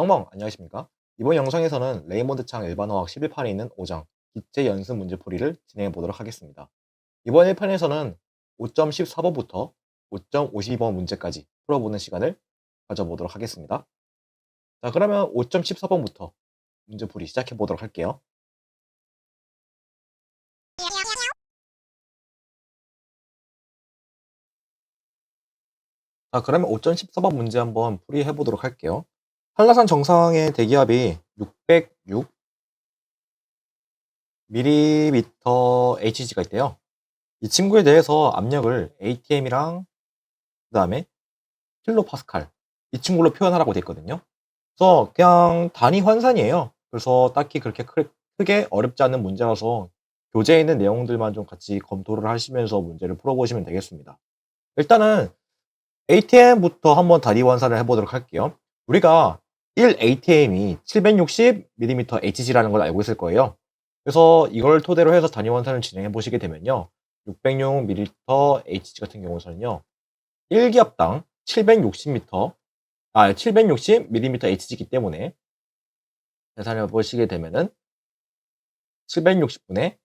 안녕하십니까? 이번 영상에서는 레이몬드 창 일반어학 11판에 있는 5장 기체 연습 문제풀이를 진행해 보도록 하겠습니다. 이번 1편에서는 5.14번부터 5.52번 문제까지 풀어보는 시간을 가져보도록 하겠습니다. 자, 그러면 5.14번부터 문제풀이 시작해 보도록 할게요. 자, 그러면 5.14번 문제 한번 풀이해 보도록 할게요. 한라산 정상의 대기압이 606 mmHg가 있대요. 이 친구에 대해서 압력을 ATM이랑 그 다음에 킬로파스칼 이 친구로 표현하라고 돼 있거든요. 그래서 그냥 단위 환산이에요. 그래서 딱히 그렇게 크게 어렵지 않은 문제라서 교재에 있는 내용들만 좀 같이 검토를 하시면서 문제를 풀어보시면 되겠습니다. 일단은 ATM부터 한번 단위 환산을 해보도록 할게요. 우리가 1 ATM이 760mmHg라는 걸 알고 있을 거예요. 그래서 이걸 토대로 해서 단위 환산을 진행해 보시게 되면요. 606mHg 같은 경우에는요. 1기압당 760mmHg이기 때문에 계산해 보시게 되면은 760분의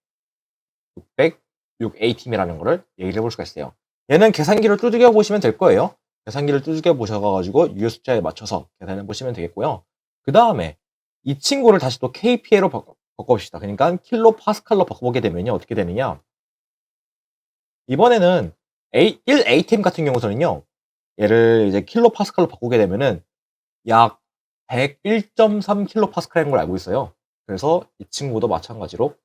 606ATM이라는 거를 얘기를 해볼 수가 있어요. 얘는 계산기를 두들겨 보시면 될 거예요. 계산기를 두들겨 보셔가지고 유효 숫자에 맞춰서 계산해 보시면 되겠고요. 그 다음에 이 친구를 다시 또 kPa로 바꿔봅시다. 그러니까 킬로파스칼로 바꿔보게 되면요. 어떻게 되느냐. 이번에는 1 ATM 같은 경우에는요. 얘를 이제 킬로파스칼로 바꾸게 되면은 약 101.3 킬로파스칼인 걸 알고 있어요. 그래서 이 친구도 마찬가지로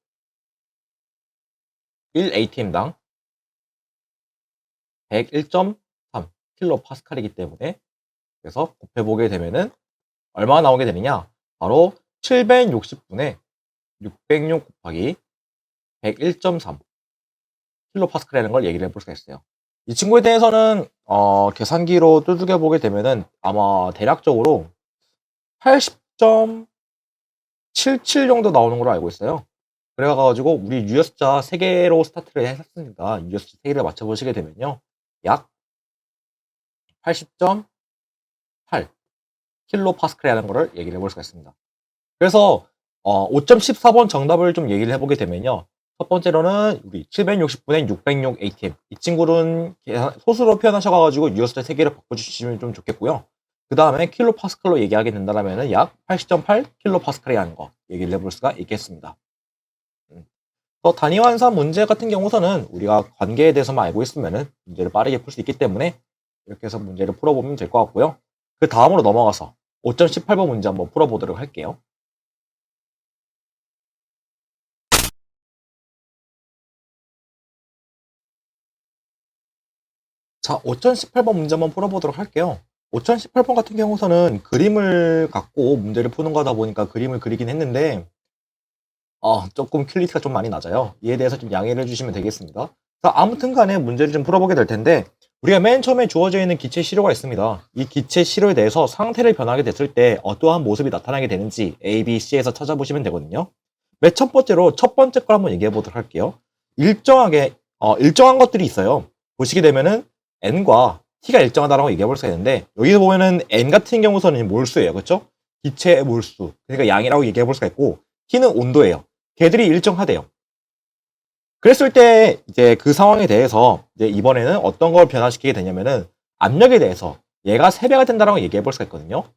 1 ATM당 101.3 킬로파스칼이기 때문에 그래서 곱해보게 되면은 얼마가 나오게 되느냐? 바로 760분의 606 곱하기 101.3 킬로파스칼이라는 걸 얘기를 해볼 수가 있어요. 이 친구에 대해서는 계산기로 두들겨 보게 되면은 아마 대략적으로 80.77 정도 나오는 걸로 알고 있어요. 그래가지고 우리 유효 숫자 3개로 스타트를 했었으니까 유효 숫자 3개를 맞춰보시게 되면요. 약 80.8 킬로파스칼이라는 거를 얘기를 해볼 수가 있습니다. 그래서 5.14번 정답을 좀 얘기를 해보게 되면요. 첫 번째로는 우리 760분의 606 ATM 이 친구는 소수로 표현하셔가지고 유효 숫자 3개를 바꿔주시면 좀 좋겠고요. 그 다음에 킬로파스칼로 얘기하게 된다면 약 80.8 킬로파스칼이라는 거 얘기를 해볼 수가 있겠습니다. 단위 환산 문제 같은 경우서는 우리가 관계에 대해서만 알고 있으면 문제를 빠르게 풀 수 있기 때문에 이렇게 해서 문제를 풀어보면 될 것 같고요. 그 다음으로 넘어가서 5.18번 문제 한번 풀어보도록 할게요. 자, 5.18번 문제 한번 풀어보도록 할게요. 5.18번 같은 경우서는 그림을 갖고 문제를 푸는 거다 보니까 그림을 그리긴 했는데 조금 퀄리티가 좀 많이 낮아요. 이에 대해서 좀 양해를 해주시면 되겠습니다. 자, 아무튼 간에 문제를 좀 풀어보게 될 텐데 우리가 맨 처음에 주어져 있는 기체 시료가 있습니다. 이 기체 시료에 대해서 상태를 변하게 됐을 때 어떠한 모습이 나타나게 되는지 A, B, C에서 찾아보시면 되거든요. 맨 첫 번째로 첫 번째 걸 한번 얘기해 보도록 할게요. 일정한 것들이 있어요. 보시게 되면은 N과 T가 일정하다라고 얘기해 볼 수가 있는데 여기서 보면은 N 같은 경우서는 몰수예요. 그렇죠? 기체의 몰수. 그러니까 양이라고 얘기해 볼 수가 있고 T는 온도예요. 걔들이 일정하대요. 그랬을 때 이제 그 상황에 대해서 이제 이번에는 어떤 걸 변화시키게 되냐면은 압력에 대해서 얘가 3배가 된다라고 얘기해 볼 수가 있거든요.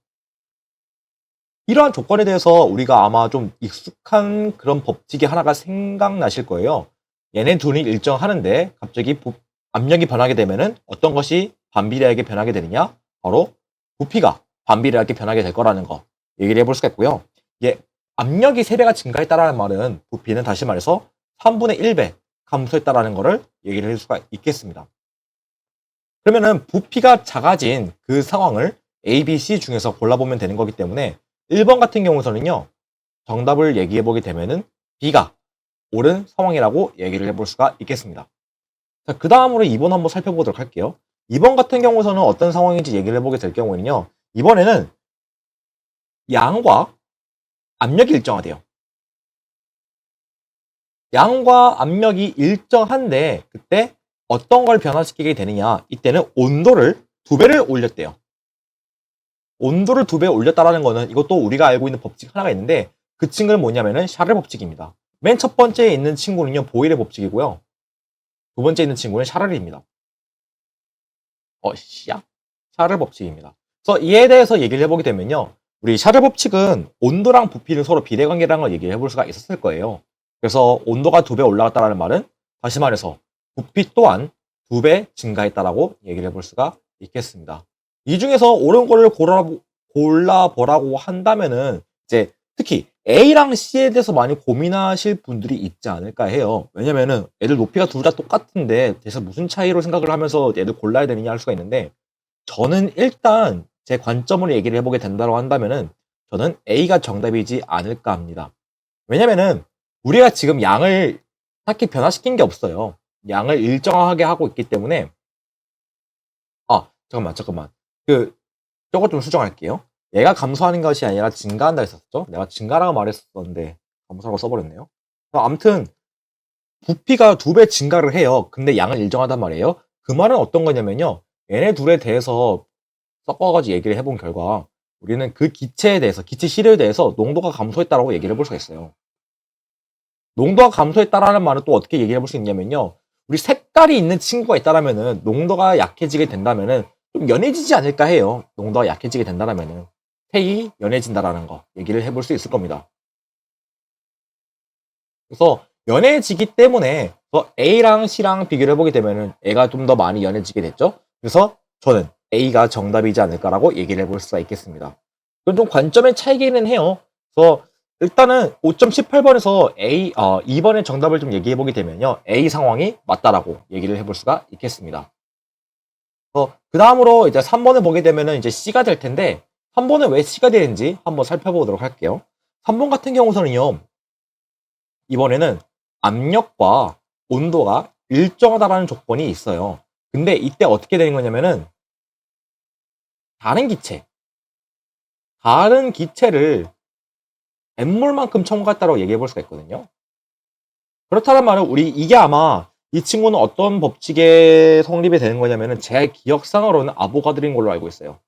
이러한 조건에 대해서 우리가 아마 좀 익숙한 그런 법칙이 하나가 생각나실 거예요. 얘네 둘이 일정하는데 갑자기 압력이 변하게 되면은 어떤 것이 반비례하게 변하게 되느냐? 바로 부피가 반비례하게 변하게 될 거라는 거 얘기를 해볼 수가 있고요. 압력이 3배가 증가했다라는 말은 부피는 다시 말해서 3분의 1배 감소했다라는 거를 얘기를 할 수가 있겠습니다. 그러면은 부피가 작아진 그 상황을 A, B, C 중에서 골라보면 되는 거기 때문에 1번 같은 경우에는요. 정답을 얘기해보게 되면은 B가 옳은 상황이라고 얘기를 해볼 수가 있겠습니다. 자, 그 다음으로 2번 한번 살펴보도록 할게요. 2번 같은 경우에는 어떤 상황인지 얘기를 해보게 될 경우에는요. 이번에는 양과 압력이 일정하대요. 양과 압력이 일정한데 그때 어떤 걸 변화시키게 되느냐 이때는 온도를 2배를 올렸대요. 온도를 2배 올렸다라는 거는 이것도 우리가 알고 있는 법칙 하나가 있는데 그 친구는 뭐냐면은 샤를 법칙입니다. 맨 첫 번째에 있는 친구는요, 보일의 법칙이고요. 두 번째 있는 친구는 샤를입니다. 샤를 법칙입니다. 그래서 이에 대해서 얘기를 해보게 되면요. 우리 샤를 법칙은 온도랑 부피는 서로 비례관계라는 걸 얘기를 해볼 수가 있었을 거예요. 그래서 온도가 2배 올라갔다는 말은 다시 말해서 부피 또한 2배 증가했다라고 얘기를 해볼 수가 있겠습니다. 이 중에서 옳은 거를 골라보라고 한다면은 이제 특히 A랑 C에 대해서 많이 고민하실 분들이 있지 않을까 해요. 왜냐면은 애들 높이가 둘 다 똑같은데 대체 무슨 차이로 생각을 하면서 애들 골라야 되느냐 할 수가 있는데 저는 일단 제 관점으로 얘기를 해보게 된다고 한다면은 저는 A가 정답이지 않을까 합니다. 왜냐면은 우리가 지금 양을 딱히 변화시킨 게 없어요. 양을 일정하게 하고 있기 때문에 잠깐만. 저거 좀 수정할게요. 얘가 감소하는 것이 아니라 증가한다 했었죠? 내가 증가라고 말했었는데 감소라고 써버렸네요. 아무튼 부피가 2배 증가를 해요. 근데 양은 일정하단 말이에요. 그 말은 어떤 거냐면요. 얘네 둘에 대해서 섞어가지고 얘기를 해본 결과 우리는 그 기체에 대해서, 기체 시료에 대해서 농도가 감소했다라고 얘기를 해볼 수가 있어요. 농도가 감소했다라는 말은 또 어떻게 얘기를 해볼 수 있냐면요. 우리 색깔이 있는 친구가 있다라면은 농도가 약해지게 된다면은 좀 연해지지 않을까 해요. 농도가 약해지게 된다라면은 색이 연해진다라는 거 얘기를 해볼 수 있을 겁니다. 그래서 연해지기 때문에 A랑 C랑 비교를 해보게 되면은 A가 좀 더 많이 연해지게 됐죠. 그래서 저는 A가 정답이지 않을까라고 얘기를 해볼 수가 있겠습니다. 이건 좀 관점의 차이기는 해요. 그래서 일단은 5.18번에서 2번의 정답을 좀 얘기해 보게 되면요. A 상황이 맞다라고 얘기를 해볼 수가 있겠습니다. 그 다음으로 이제 3번을 보게 되면은 이제 C가 될 텐데 3번은 왜 C가 되는지 한번 살펴보도록 할게요. 3번 같은 경우서는요. 이번에는 압력과 온도가 일정하다라는 조건이 있어요. 근데 이때 어떻게 되는 거냐면은 다른 기체를 N몰만큼 첨가했다고 얘기해 볼 수가 있거든요. 그렇다는 말은 이게 아마 이 친구는 어떤 법칙에 성립이 되는 거냐면은 제 기억상으로는 아보가드로인 걸로 알고 있어요.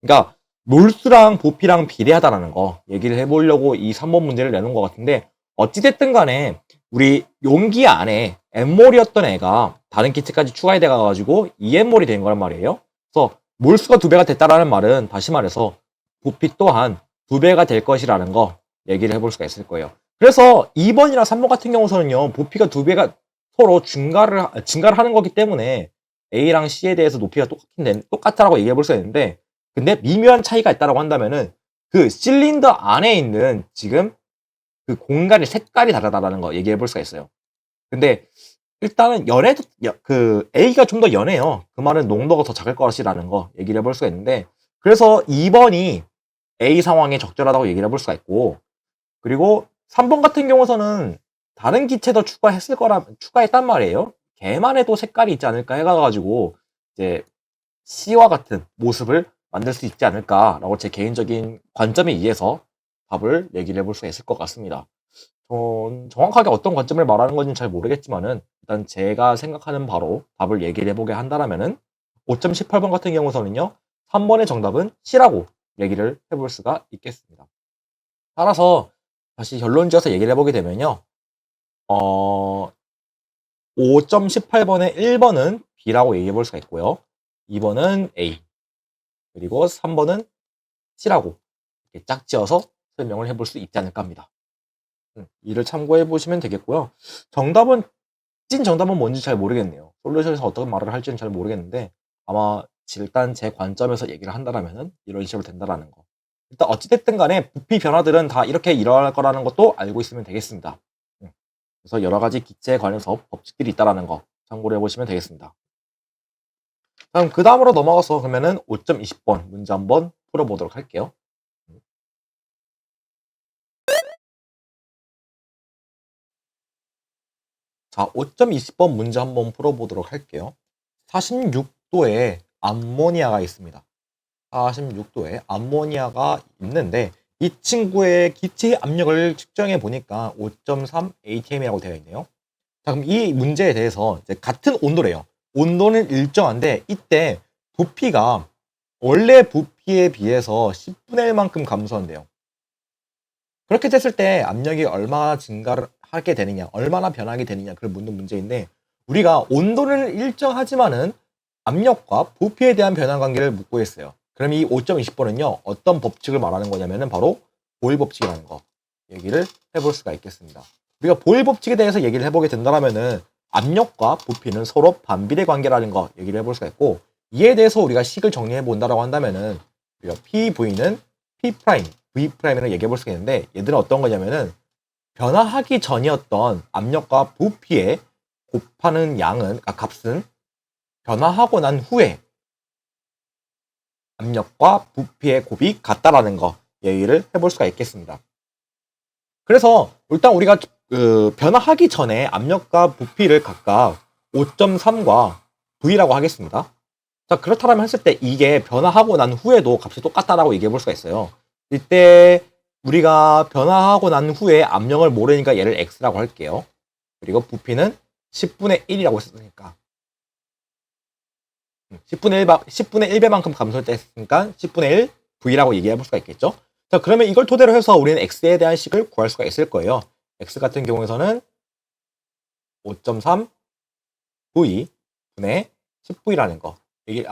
그러니까 몰수랑 부피랑 비례하다라는 거 얘기를 해보려고 이 3번 문제를 내놓은 것 같은데 어찌됐든 간에 우리 용기 안에 N몰이었던 애가 다른 기체까지 추가해 돼가지고 2N몰이 된 거란 말이에요. 그래서 몰수가 2배가 됐다라는 말은 다시 말해서 부피 또한 2배가 될 것이라는 거 얘기를 해볼 수가 있을 거예요. 그래서 2번이랑 3번 같은 경우서는요. 부피가 2배가 서로 증가를 하는 거기 때문에 A랑 C에 대해서 높이가 똑같다라고 얘기해 볼 수가 있는데 근데 미묘한 차이가 있다라고 한다면은 그 실린더 안에 있는 지금 그 공간의 색깔이 다르다라는 거 얘기해 볼 수가 있어요. 근데 일단은 그 A가 좀 더 연해요. 그 말은 농도가 더 작을 것이라는 거 얘기를 해볼 수가 있는데 그래서 2번이 A 상황에 적절하다고 얘기를 해볼 수가 있고 그리고 3번 같은 경우서는 다른 기체도 추가했단 말이에요. 걔만 해도 색깔이 있지 않을까 해가지고 이제 C와 같은 모습을 만들 수 있지 않을까라고 제 개인적인 관점에 의해서 답을 얘기를 해볼 수가 있을 것 같습니다. 정확하게 어떤 관점을 말하는 건지 잘 모르겠지만은 일단 제가 생각하는 바로 답을 얘기를 해보게 한다면은 5.18번 같은 경우서는요 3번의 정답은 C라고 얘기를 해볼 수가 있겠습니다. 따라서 다시 결론 지어서 얘기를 해보게 되면요 5.18번의 1번은 B라고 얘기해 볼 수가 있고요 2번은 A 그리고 3번은 C라고 이렇게 짝지어서 설명을 해볼 수 있지 않을까 합니다. 이를 참고해 보시면 되겠고요. 찐 정답은 뭔지 잘 모르겠네요. 솔루션에서 어떤 말을 할지는 잘 모르겠는데 아마 일단 제 관점에서 얘기를 한다면은 이런 식으로 된다라는 거. 일단 어찌됐든 간에 부피 변화들은 다 이렇게 일어날 거라는 것도 알고 있으면 되겠습니다. 그래서 여러 가지 기체에 관해서 법칙들이 있다라는 거 참고를 해보시면 되겠습니다. 그럼 그 다음으로 넘어가서 그러면은 5.20번 문제 한번 풀어보도록 할게요. 자, 5.20번 문제 한번 풀어보도록 할게요. 46도에 암모니아가 있습니다. 46도에 암모니아가 있는데 이 친구의 기체 압력을 측정해 보니까 5.3 atm이라고 되어 있네요. 자, 그럼 이 문제에 대해서 이제 같은 온도래요. 온도는 일정한데 이때 부피가 원래 부피에 비해서 10분의 1만큼 감소한대요. 그렇게 됐을 때 압력이 얼마나 증가를 하게 되느냐, 얼마나 변하게 되느냐, 그걸 묻는 문제인데, 우리가 온도를 일정하지만은 압력과 부피에 대한 변화 관계를 묻고 있어요. 그럼 이 5.20번은요, 어떤 법칙을 말하는 거냐면은 바로 보일 법칙이라는 거 얘기를 해볼 수가 있겠습니다. 우리가 보일 법칙에 대해서 얘기를 해보게 된다면은 압력과 부피는 서로 반비례 관계라는 거 얘기를 해볼 수가 있고, 이에 대해서 우리가 식을 정리해 본다라고 한다면은 우리가 PV는 P 프라임, V 프라임이라고 얘기해 볼 수가 있는데, 얘들은 어떤 거냐면은 변화하기 전이었던 압력과 부피에 곱하는 양은, 값은 변화하고 난 후에 압력과 부피의 곱이 같다라는 거 얘기를 해볼 수가 있겠습니다. 그래서 일단 우리가 변화하기 전에 압력과 부피를 각각 5.3과 V라고 하겠습니다. 자, 그렇다면 했을 때 이게 변화하고 난 후에도 값이 똑같다라고 얘기해 볼 수가 있어요. 이때 우리가 변화하고 난 후에 압력을 모르니까 얘를 X라고 할게요. 그리고 부피는 10분의 1이라고 했으니까 10분의 1배만큼 감소했으니까 10분의 1 V라고 얘기해 볼 수가 있겠죠. 자, 그러면 이걸 토대로 해서 우리는 X에 대한 식을 구할 수가 있을 거예요. X 같은 경우에서는 5.3 V 분의 10V라는 거. 이게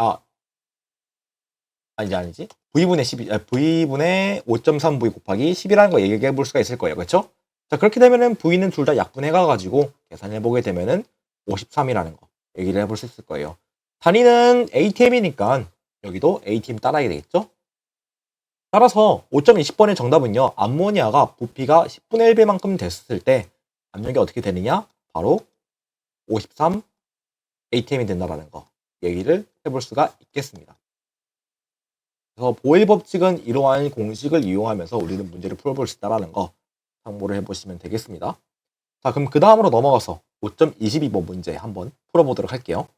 아니지. V분의 12, V분의 5.3V 곱하기 10이라는 거 얘기해 볼 수가 있을 거예요. 그렇죠? 자, 그렇게 되면은 V는 둘 다 약분해 가지고 계산해 보게 되면은 53이라는 거 얘기를 해볼 수 있을 거예요. 단위는 ATM이니까 여기도 ATM 따라야 되겠죠? 따라서 5.20번의 정답은요, 암모니아가 부피가 10분의 1배만큼 됐을 때 압력이 어떻게 되느냐? 바로 53 ATM이 된다라는 거 얘기를 해볼 수가 있겠습니다. 그래서 보일 법칙은 이러한 공식을 이용하면서 우리는 문제를 풀어볼 수 있다는 거 참고를 해보시면 되겠습니다. 자, 그럼 그 다음으로 넘어가서 5.22번 문제 한번 풀어보도록 할게요.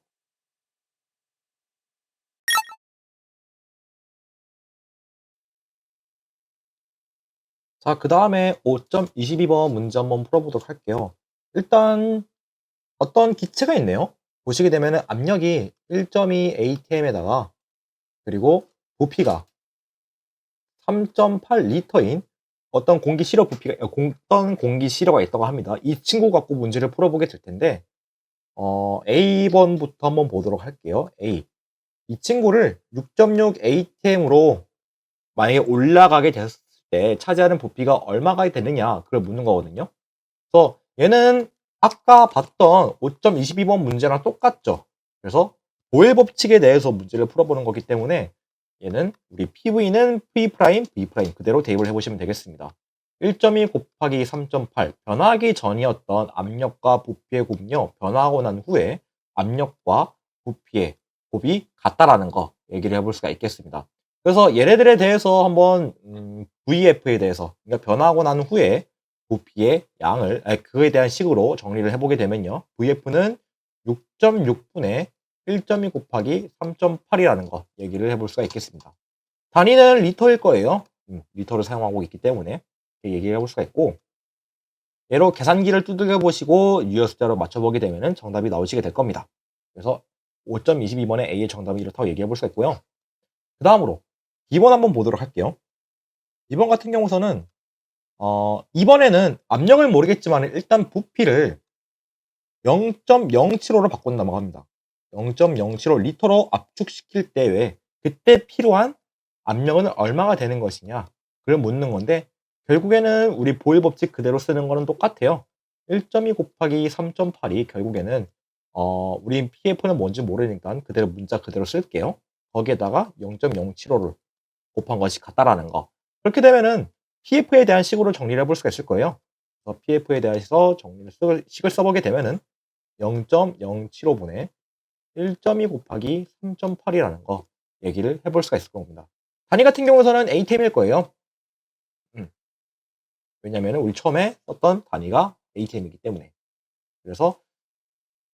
자, 그 다음에 5.22번 문제 한번 풀어보도록 할게요. 일단 어떤 기체가 있네요. 보시게 되면 압력이 1.2 ATM에다가 그리고 부피가 3.8리터인 어떤 공기 실어 부피가 어떤 공기 실어가 있다고 합니다. 이 친구 갖고 문제를 풀어보게 될 텐데 A번부터 한번 보도록 할게요. A. 이 친구를 6.6 ATM으로 만약에 올라가게 됐을 때 차지하는 부피가 얼마가 되느냐 그걸 묻는 거거든요. 그래서 얘는 아까 봤던 5.22번 문제랑 똑같죠. 그래서 보일 법칙에 대해서 문제를 풀어보는 거기 때문에 얘는 우리 PV는 P 프라임, V 프라임 그대로 대입을 해보시면 되겠습니다. 1.2 곱하기 3.8 변화하기 전이었던 압력과 부피의 곱은요 변화하고 난 후에 압력과 부피의 곱이 같다라는 거 얘기를 해볼 수가 있겠습니다. 그래서 얘네들에 대해서 한번 VF에 대해서 그러니까 변화하고 난 후에 부피의 양을 그거에 대한 식으로 정리를 해보게 되면요 VF는 6.6분의 1.2 곱하기 3.8이라는 거 얘기를 해볼 수가 있겠습니다. 단위는 리터일 거예요. 리터를 사용하고 있기 때문에 얘기를 해볼 수가 있고 얘로 계산기를 두들겨 보시고 유효 숫자로 맞춰보게 되면 정답이 나오시게 될 겁니다. 그래서 5.22번의 A의 정답이 이렇다고 얘기해 볼 수가 있고요. 그 다음으로 2번 한번 보도록 할게요. 2번 같은 경우서는 이번에는 압력을 모르겠지만 일단 부피를 0.075로 바꾼다고 합니다. 0.075 리터로 압축시킬 때에 그때 필요한 압력은 얼마가 되는 것이냐 그걸 묻는 건데 결국에는 우리 보일 법칙 그대로 쓰는 거는 똑같아요. 1.2 곱하기 3.8이 결국에는 우리 PF는 뭔지 모르니까 그대로 문자 그대로 쓸게요. 거기에다가 0.075를 곱한 것이 같다라는 거. 그렇게 되면은 PF에 대한 식으로 정리를 해볼 수가 있을 거예요. 그래서 PF에 대해서 식을 써보게 되면은 0.075분의 1.2 곱하기 3.8이라는 거 얘기를 해볼 수가 있을 겁니다. 단위 같은 경우에는 ATM일 거예요. 왜냐면 우리 처음에 썼던 단위가 ATM이기 때문에. 그래서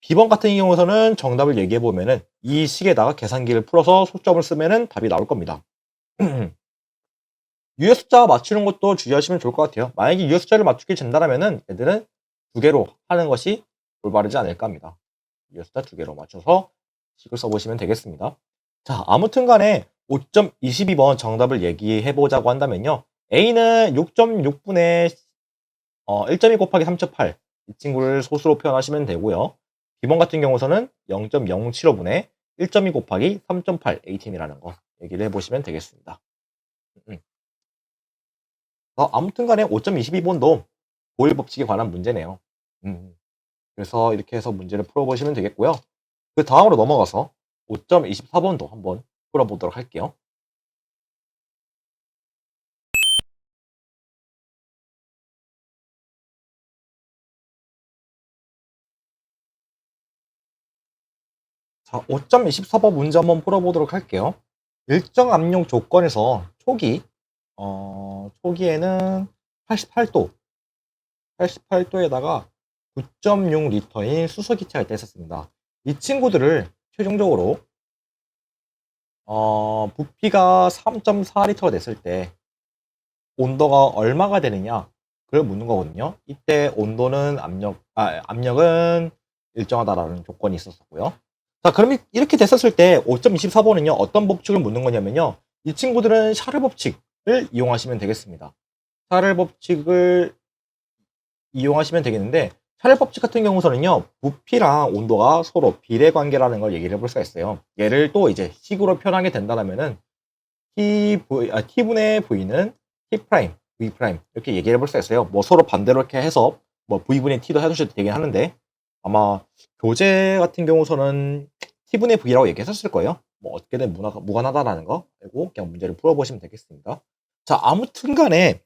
B번 같은 경우에는 정답을 얘기해 보면은 이 식에다가 계산기를 풀어서 소점을 쓰면은 답이 나올 겁니다. 유효 숫자 맞추는 것도 주의하시면 좋을 것 같아요. 만약에 유효 숫자를 맞추게 된다면은 애들은 두 개로 하는 것이 올바르지 않을까 합니다. 유효 숫자 두 개로 맞춰서 식을 써보시면 되겠습니다. 자, 아무튼 간에 5.22번 정답을 얘기해 보자고 한다면요. A는 6.6분의 1.2 곱하기 3.8. 이 친구를 소수로 표현하시면 되고요. B번 같은 경우서는 0.075분의 1.2 곱하기 3.8 A팀이라는 거 얘기를 해보시면 되겠습니다. 아무튼 간에 5.22번도 보일 법칙에 관한 문제네요. 그래서 이렇게 해서 문제를 풀어보시면 되겠고요. 그 다음으로 넘어가서 5.24번도 한번 풀어보도록 할게요. 자, 5.24번 문제 한번 풀어보도록 할게요. 일정 압력 조건에서 초기에는 88도에다가 9.6리터인 수소기체가 있었습니다. 이 친구들을 최종적으로 부피가 3.4리터가 됐을 때 온도가 얼마가 되느냐 그걸 묻는 거거든요. 이때 온도는 압력은 일정하다라는 조건이 있었고요. 자, 그럼 이렇게 됐었을 때 5.24번은요 어떤 법칙을 묻는 거냐면요, 이 친구들은 샤를 법칙을 이용하시면 되겠습니다. 샤를 법칙을 이용하시면 되겠는데, 샤를 법칙 같은 경우서는요 부피랑 온도가 서로 비례 관계라는 걸 얘기를 해볼 수가 있어요. 얘를 또 이제 식으로 표현하게 된다면은 T분의 V는 T 프라임, V 프라임 이렇게 얘기를 해볼 수가 있어요. 뭐 서로 반대로 이렇게 해서 뭐 V분의 T도 해주셔도 되긴 하는데, 아마 교재 같은 경우서는 T분의 V라고 얘기했었을 거예요. 뭐 어떻게든 무관하다라는 거 알고 그냥 문제를 풀어보시면 되겠습니다. 자, 아무튼 간에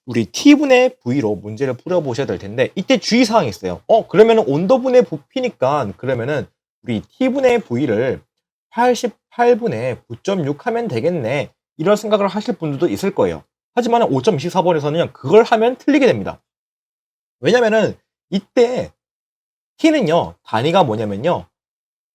우리 T분의 V로 문제를 풀어보셔야 될 텐데, 이때 주의사항이 있어요. 그러면은 온도분의 부피니까 그러면은 우리 T분의 V를 88분의 9.6 하면 되겠네, 이런 생각을 하실 분들도 있을 거예요. 하지만 5.24번에서는 그걸 하면 틀리게 됩니다. 왜냐면은 이때 T는요 단위가 뭐냐면요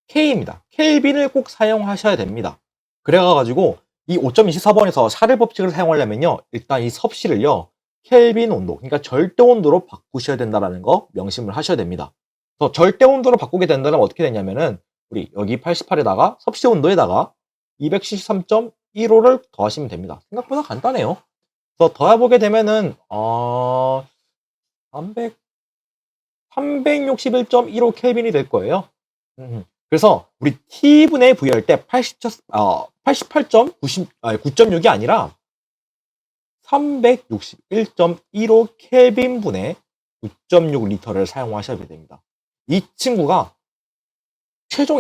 K입니다. 켈빈을 꼭 사용하셔야 됩니다. 그래가지고 이 5.24번에서 샤를 법칙을 사용하려면요 일단 이 섭씨를요 켈빈 온도, 그러니까 절대 온도로 바꾸셔야 된다는 거 명심을 하셔야 됩니다. 그래서 절대 온도로 바꾸게 된다면 어떻게 되냐면은 우리 여기 88에다가 섭씨 온도에다가 273.15를 더하시면 됩니다. 생각보다 간단해요. 그래서 더해보게 되면은 361.15 켈빈이 될 거예요. 그래서 우리 T분의 V 할 때 88.9.6이 아니라 361.15 켈빈분의 9.6리터를 사용하셔야 됩니다. 이 친구가 최종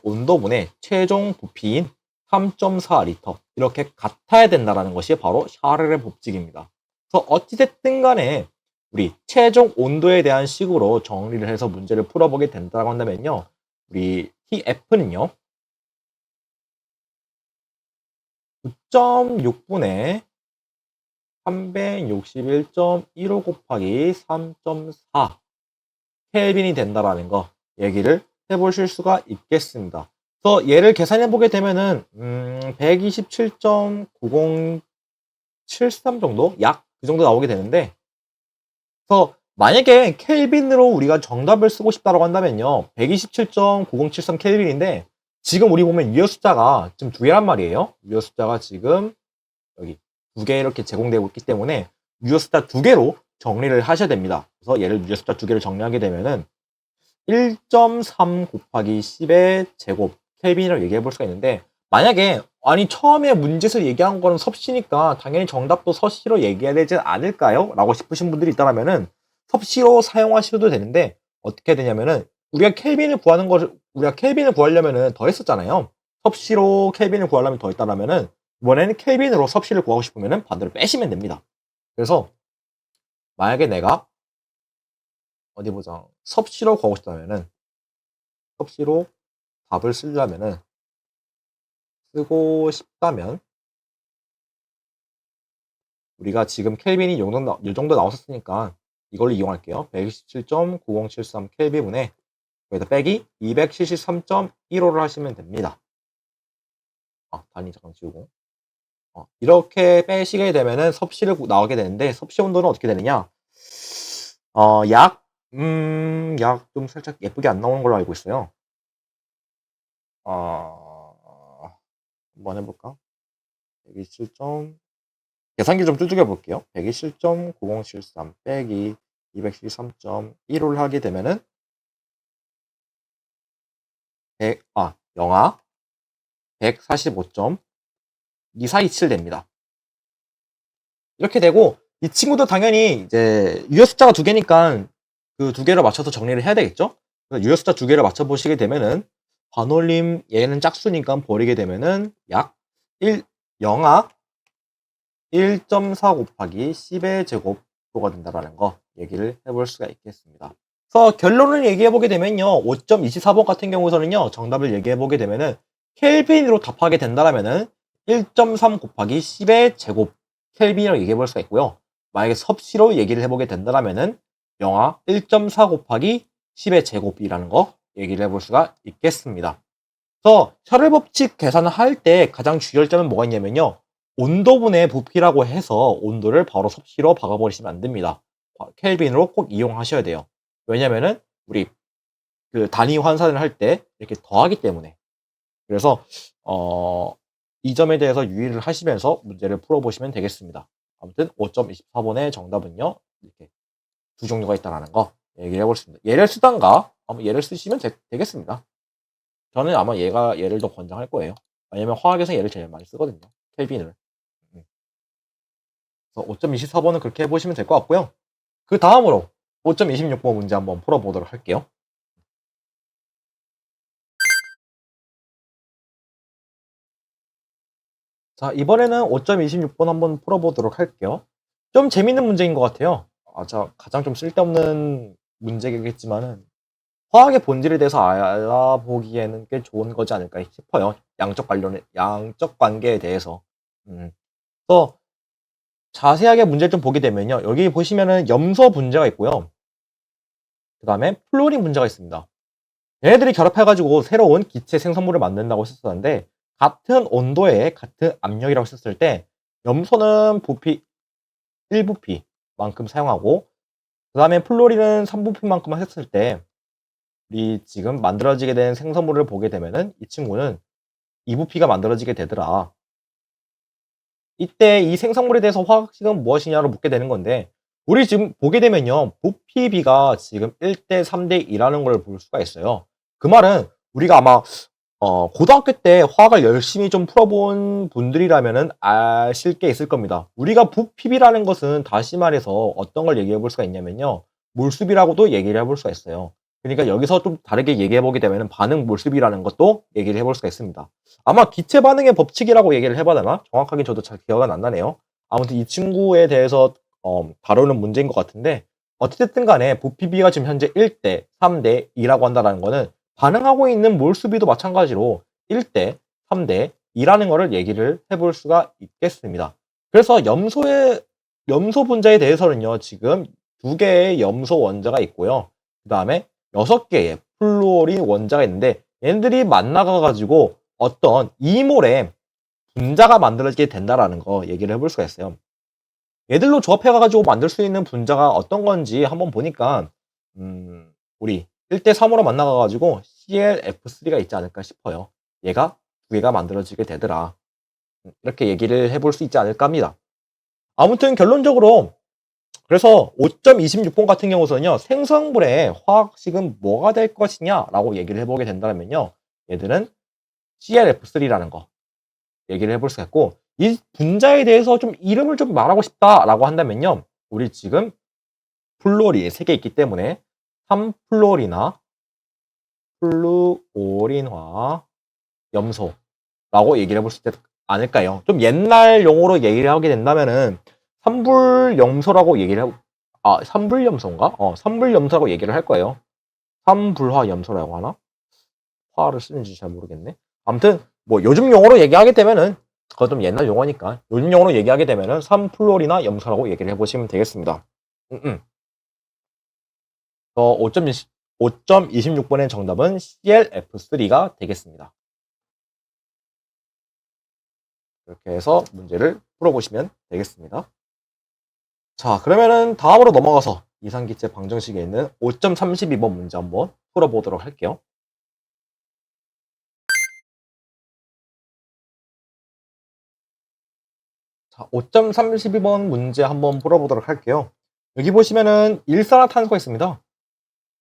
온도분의 최종 부피인 3.4리터 이렇게 같아야 된다는 것이 바로 샤를의 법칙입니다. 그래서 어찌됐든 간에 우리 최종 온도에 대한 식으로 정리를 해서 문제를 풀어보게 된다고 한다면요, 우리 TF는요 9.6분의 361.15 곱하기 3.4 켈빈이 된다라는 거 얘기를 해보실 수가 있겠습니다. 그래서 얘를 계산해 보게 되면은 127.9073 정도, 약 그 정도 나오게 되는데, 그래서 만약에 켈빈으로 우리가 정답을 쓰고 싶다고 한다면요 127.9073 켈빈인데, 지금 우리 보면 유효 숫자가 지금 두 개란 말이에요. 유효 숫자가 지금 여기 두 개 이렇게 제공되고 있기 때문에 유효 숫자 두 개로 정리를 하셔야 됩니다. 그래서 얘를 유효 숫자 두 개를 정리하게 되면은 1.3 곱하기 10의 제곱 켈빈이라고 얘기해 볼 수가 있는데, 만약에 처음에 문제에서 얘기한 거는 섭씨니까 당연히 정답도 섭씨로 얘기해야 되지 않을까요? 라고 싶으신 분들이 있다면은 섭씨로 사용하셔도 되는데, 어떻게 되냐면은 우리가 켈빈을 구하려면은 더 했었잖아요. 섭씨로 켈빈을 구하려면 더 했다면은 이번에는 켈빈으로 섭씨를 구하고 싶으면은 반대로 빼시면 됩니다. 그래서 만약에 내가 어디 보자, 섭씨로 구하고 싶다면은 섭씨로 답을 쓰고 싶다면 우리가 지금 켈빈이 이 정도 나왔었으니까 이걸로 이용할게요. 127.9073 켈빈분에 여기다 빼기 273.15를 하시면 됩니다. 단위 잠깐 지우고. 이렇게 빼시게 되면은 섭씨를 나오게 되는데, 섭씨 온도는 어떻게 되느냐? 약 좀 살짝 예쁘게 안 나오는 걸로 알고 있어요. 한번 해볼까? 127점. 계산기 좀 두들겨 볼게요. 127.9073 빼기 213.15를 하게 되면은 영하 145.2427 됩니다. 이렇게 되고 이 친구도 당연히 이제 유효 숫자가 두 개니까 그 두 개를 맞춰서 정리를 해야 되겠죠? 유효 숫자 두 개를 맞춰 보시게 되면은 반올림 얘는 짝수니까 버리게 되면은 약 영하 1.4 곱하기 10의 제곱도가 된다라는 거 얘기를 해볼 수가 있겠습니다. 그래서 결론을 얘기해 보게 되면요, 5.24번 같은 경우에서는요, 정답을 얘기해 보게 되면은 켈빈으로 답하게 된다라면은 1.3 곱하기 10의 제곱 켈빈이라고 얘기해 볼 수가 있고요. 만약에 섭씨로 얘기를 해보게 된다라면은 영하 1.4 곱하기 10의 제곱이라는 거 얘기를 해볼 수가 있겠습니다. 그래서 샤를 법칙 계산을 할 때 가장 주의할 점은 뭐가 있냐면요, 온도분의 부피라고 해서 온도를 바로 섭씨로 박아버리시면 안 됩니다. 켈빈으로 꼭 이용하셔야 돼요. 왜냐면은 우리 그 단위 환산을 할 때 이렇게 더하기 때문에. 그래서 이 점에 대해서 유의를 하시면서 문제를 풀어보시면 되겠습니다. 아무튼 5.24번의 정답은요, 이렇게 두 종류가 있다는 거 얘기를 해보겠습니다. 얘를 쓰던가 얘를 쓰시면 되겠습니다. 저는 아마 얘를 더 권장할 거예요. 왜냐면 화학에서 얘를 제일 많이 쓰거든요. 켈빈을. 그래서 5.24번은 그렇게 해보시면 될 것 같고요. 그 다음으로 5.26번 문제 한번 풀어보도록 할게요. 자, 이번에는 5.26번 한번 풀어보도록 할게요. 좀 재밌는 문제인 것 같아요. 가장 좀 쓸데없는 문제겠지만은 화학의 본질에 대해서 알아보기에는 꽤 좋은 거지 않을까 싶어요. 양적 관계에 대해서. 그래서 자세하게 문제를 좀 보게 되면요, 여기 보시면은 염소 분자가 있고요. 그 다음에 플로린 분자가 있습니다. 얘네들이 결합해가지고 새로운 기체 생성물을 만든다고 했었는데, 같은 온도에 같은 압력이라고 했었을 때 염소는 부피 1부피만큼 사용하고, 그 다음에 플로린은 3부피만큼만 했을 때 우리 지금 만들어지게 된 생성물을 보게 되면은 이 친구는 2부피가 만들어지게 되더라. 이때 이 생성물에 대해서 화학식은 무엇이냐로 묻게 되는 건데, 우리 지금 보게 되면요, 부피비가 지금 1대 3대 2라는 걸 볼 수가 있어요. 그 말은 우리가 아마 고등학교 때 화학을 열심히 좀 풀어본 분들이라면은 아실 게 있을 겁니다. 우리가 부피비라는 것은 다시 말해서 어떤 걸 얘기해 볼 수가 있냐면요, 몰수비라고도 얘기를 해볼 수가 있어요. 그러니까 여기서 좀 다르게 얘기해 보게 되면 반응 몰수비라는 것도 얘기를 해볼 수가 있습니다. 아마 기체 반응의 법칙이라고 얘기를 해봐야 되나? 정확하게 저도 잘 기억은 안 나네요. 아무튼 이 친구에 대해서 다루는 문제인 것 같은데, 어찌됐든 간에 부피비가 지금 현재 1대 3대 2라고 한다는 거는 반응하고 있는 몰수비도 마찬가지로 1대 3대 2라는 거를 얘기를 해볼 수가 있겠습니다. 그래서 염소 분자에 대해서는요, 지금 2개의 염소 원자가 있고요. 그 다음에 6개의 플루오린 원자가 있는데, 얘네들이 만나가지고 어떤 이몰의 분자가 만들어지게 된다라는 거 얘기를 해볼 수가 있어요. 얘들로 조합해가지고 만들 수 있는 분자가 어떤 건지 한번 보니까, 우리 1대 3으로 만나가지고 ClF3가 있지 않을까 싶어요. 얘가 두 개가 만들어지게 되더라. 이렇게 얘기를 해볼 수 있지 않을까 합니다. 아무튼 결론적으로 그래서 5.26번 같은 경우서는요, 생성물의 화학식은 뭐가 될 것이냐라고 얘기를 해보게 된다면요, 얘들은 ClF3라는 거 얘기를 해볼 수가 있고, 이 분자에 대해서 좀 이름을 좀 말하고 싶다라고 한다면요, 우리 지금 플로리 3개 있기 때문에 3플로리나 플루오린화 염소라고 얘기를 해볼 수 있지 않을까요? 좀 옛날 용어로 얘기를 하게 된다면은 삼불염소라고 얘기를 하고, 삼불염소인가? 삼불염소라고 얘기를 할 거예요. 삼불화염소라고 하나? 화를 쓰는지 잘 모르겠네. 아무튼 뭐 요즘 용어로 얘기하게 되면은, 그거 좀 옛날 용어니까 요즘 용어로 얘기하게 되면은 삼플로리나 염소라고 얘기를 해보시면 되겠습니다. 5.26번의 정답은 ClF3가 되겠습니다. 이렇게 해서 문제를 풀어보시면 되겠습니다. 자, 그러면은 다음으로 넘어가서 이상기체 방정식에 있는 5.32번 문제 한번 풀어보도록 할게요. 자, 5.32번 문제 한번 풀어보도록 할게요. 여기 보시면은 일산화탄소가 있습니다.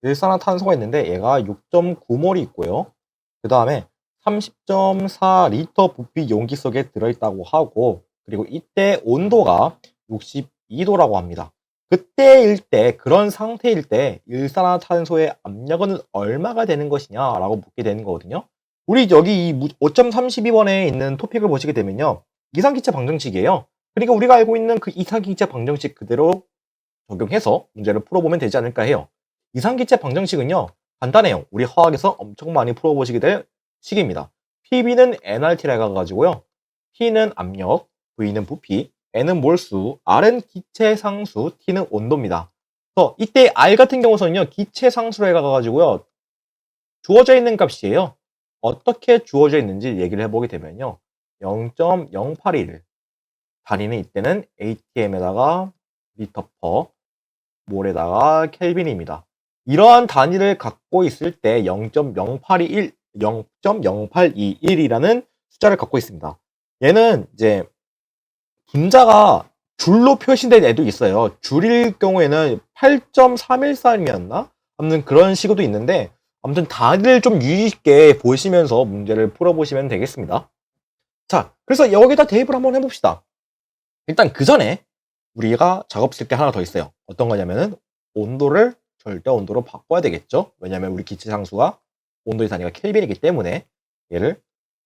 일산화탄소가 있는데 얘가 6.9몰이 있고요. 그 다음에 30.4리터 부피 용기 속에 들어있다고 하고, 그리고 이때 온도가 62도라고 합니다. 그때일 때, 그런 상태일 때 일산화탄소의 압력은 얼마가 되는 것이냐라고 묻게 되는 거거든요. 우리 여기 이 5.32번에 있는 토픽을 보시게 되면요, 이상기체 방정식이에요. 그러니까 우리가 알고 있는 그 이상기체 방정식 그대로 적용해서 문제를 풀어보면 되지 않을까 해요. 이상기체 방정식은요, 간단해요. 우리 화학에서 엄청 많이 풀어보시게 될 식입니다. PB는 nRT라 해가지고요. P는 압력, V는 부피, N은 몰수, R은 기체 상수, T는 온도입니다. 그래서 이때 R 같은 경우서는요, 기체 상수로 해가지고요, 주어져 있는 값이에요. 어떻게 주어져 있는지 얘기를 해보게 되면요, 0.081 단위는 이때는 ATM에다가 리터 퍼 몰에다가 켈빈입니다. 이러한 단위를 갖고 있을 때 0.0821, 0.0821이라는 숫자를 갖고 있습니다. 얘는 이제 분자가 줄로 표시된 애도 있어요. 줄일 경우에는 8.313이었나? 아무튼 그런 식으로 있는데, 아무튼 단위를 좀 유의 있게 보시면서 문제를 풀어보시면 되겠습니다. 자, 그래서 여기다 대입을 한번 해봅시다. 일단 그 전에 우리가 작업 쓸 게 하나 더 있어요. 어떤 거냐면은 온도를 절대 온도로 바꿔야 되겠죠. 왜냐하면 우리 기체 상수가 온도의 단위가 켈빈이기 때문에 얘를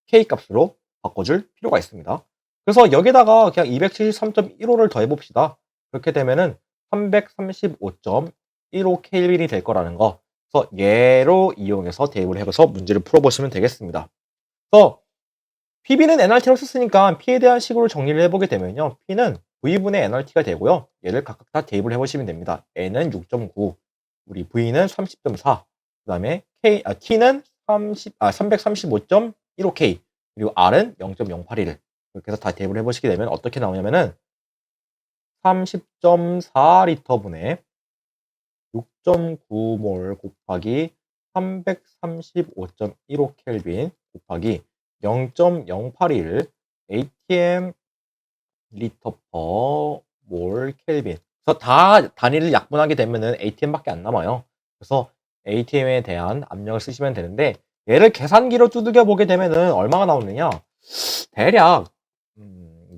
K 값으로 바꿔줄 필요가 있습니다. 그래서 여기다가 그냥 273.15를 더해 봅시다. 그렇게 되면은 335.15 켈빈이 될 거라는 거. 그래서 얘로 이용해서 대입을 해서 문제를 풀어보시면 되겠습니다. 그래서 PB는 nRT라고 썼으니까 P에 대한 식으로 정리를 해보게 되면요, P는 V분의 nRT가 되고요. 얘를 각각 다 대입을 해보시면 됩니다. N은 6.9, 우리 V는 30.4, 그 다음에 T는 335.15K, 그리고 R은 0.081. 이렇게 해서 다 대입을 해보시게 되면 어떻게 나오냐면은 30.4리터분의 6.9몰 곱하기 335.15켈빈 곱하기 0.081 ATM 리터 퍼 몰 켈빈. 그래서 다 단위를 약분하게 되면은 ATM밖에 안 남아요. 그래서 ATM에 대한 압력을 쓰시면 되는데, 얘를 계산기로 두들겨 보게 되면은 얼마가 나오느냐? 대략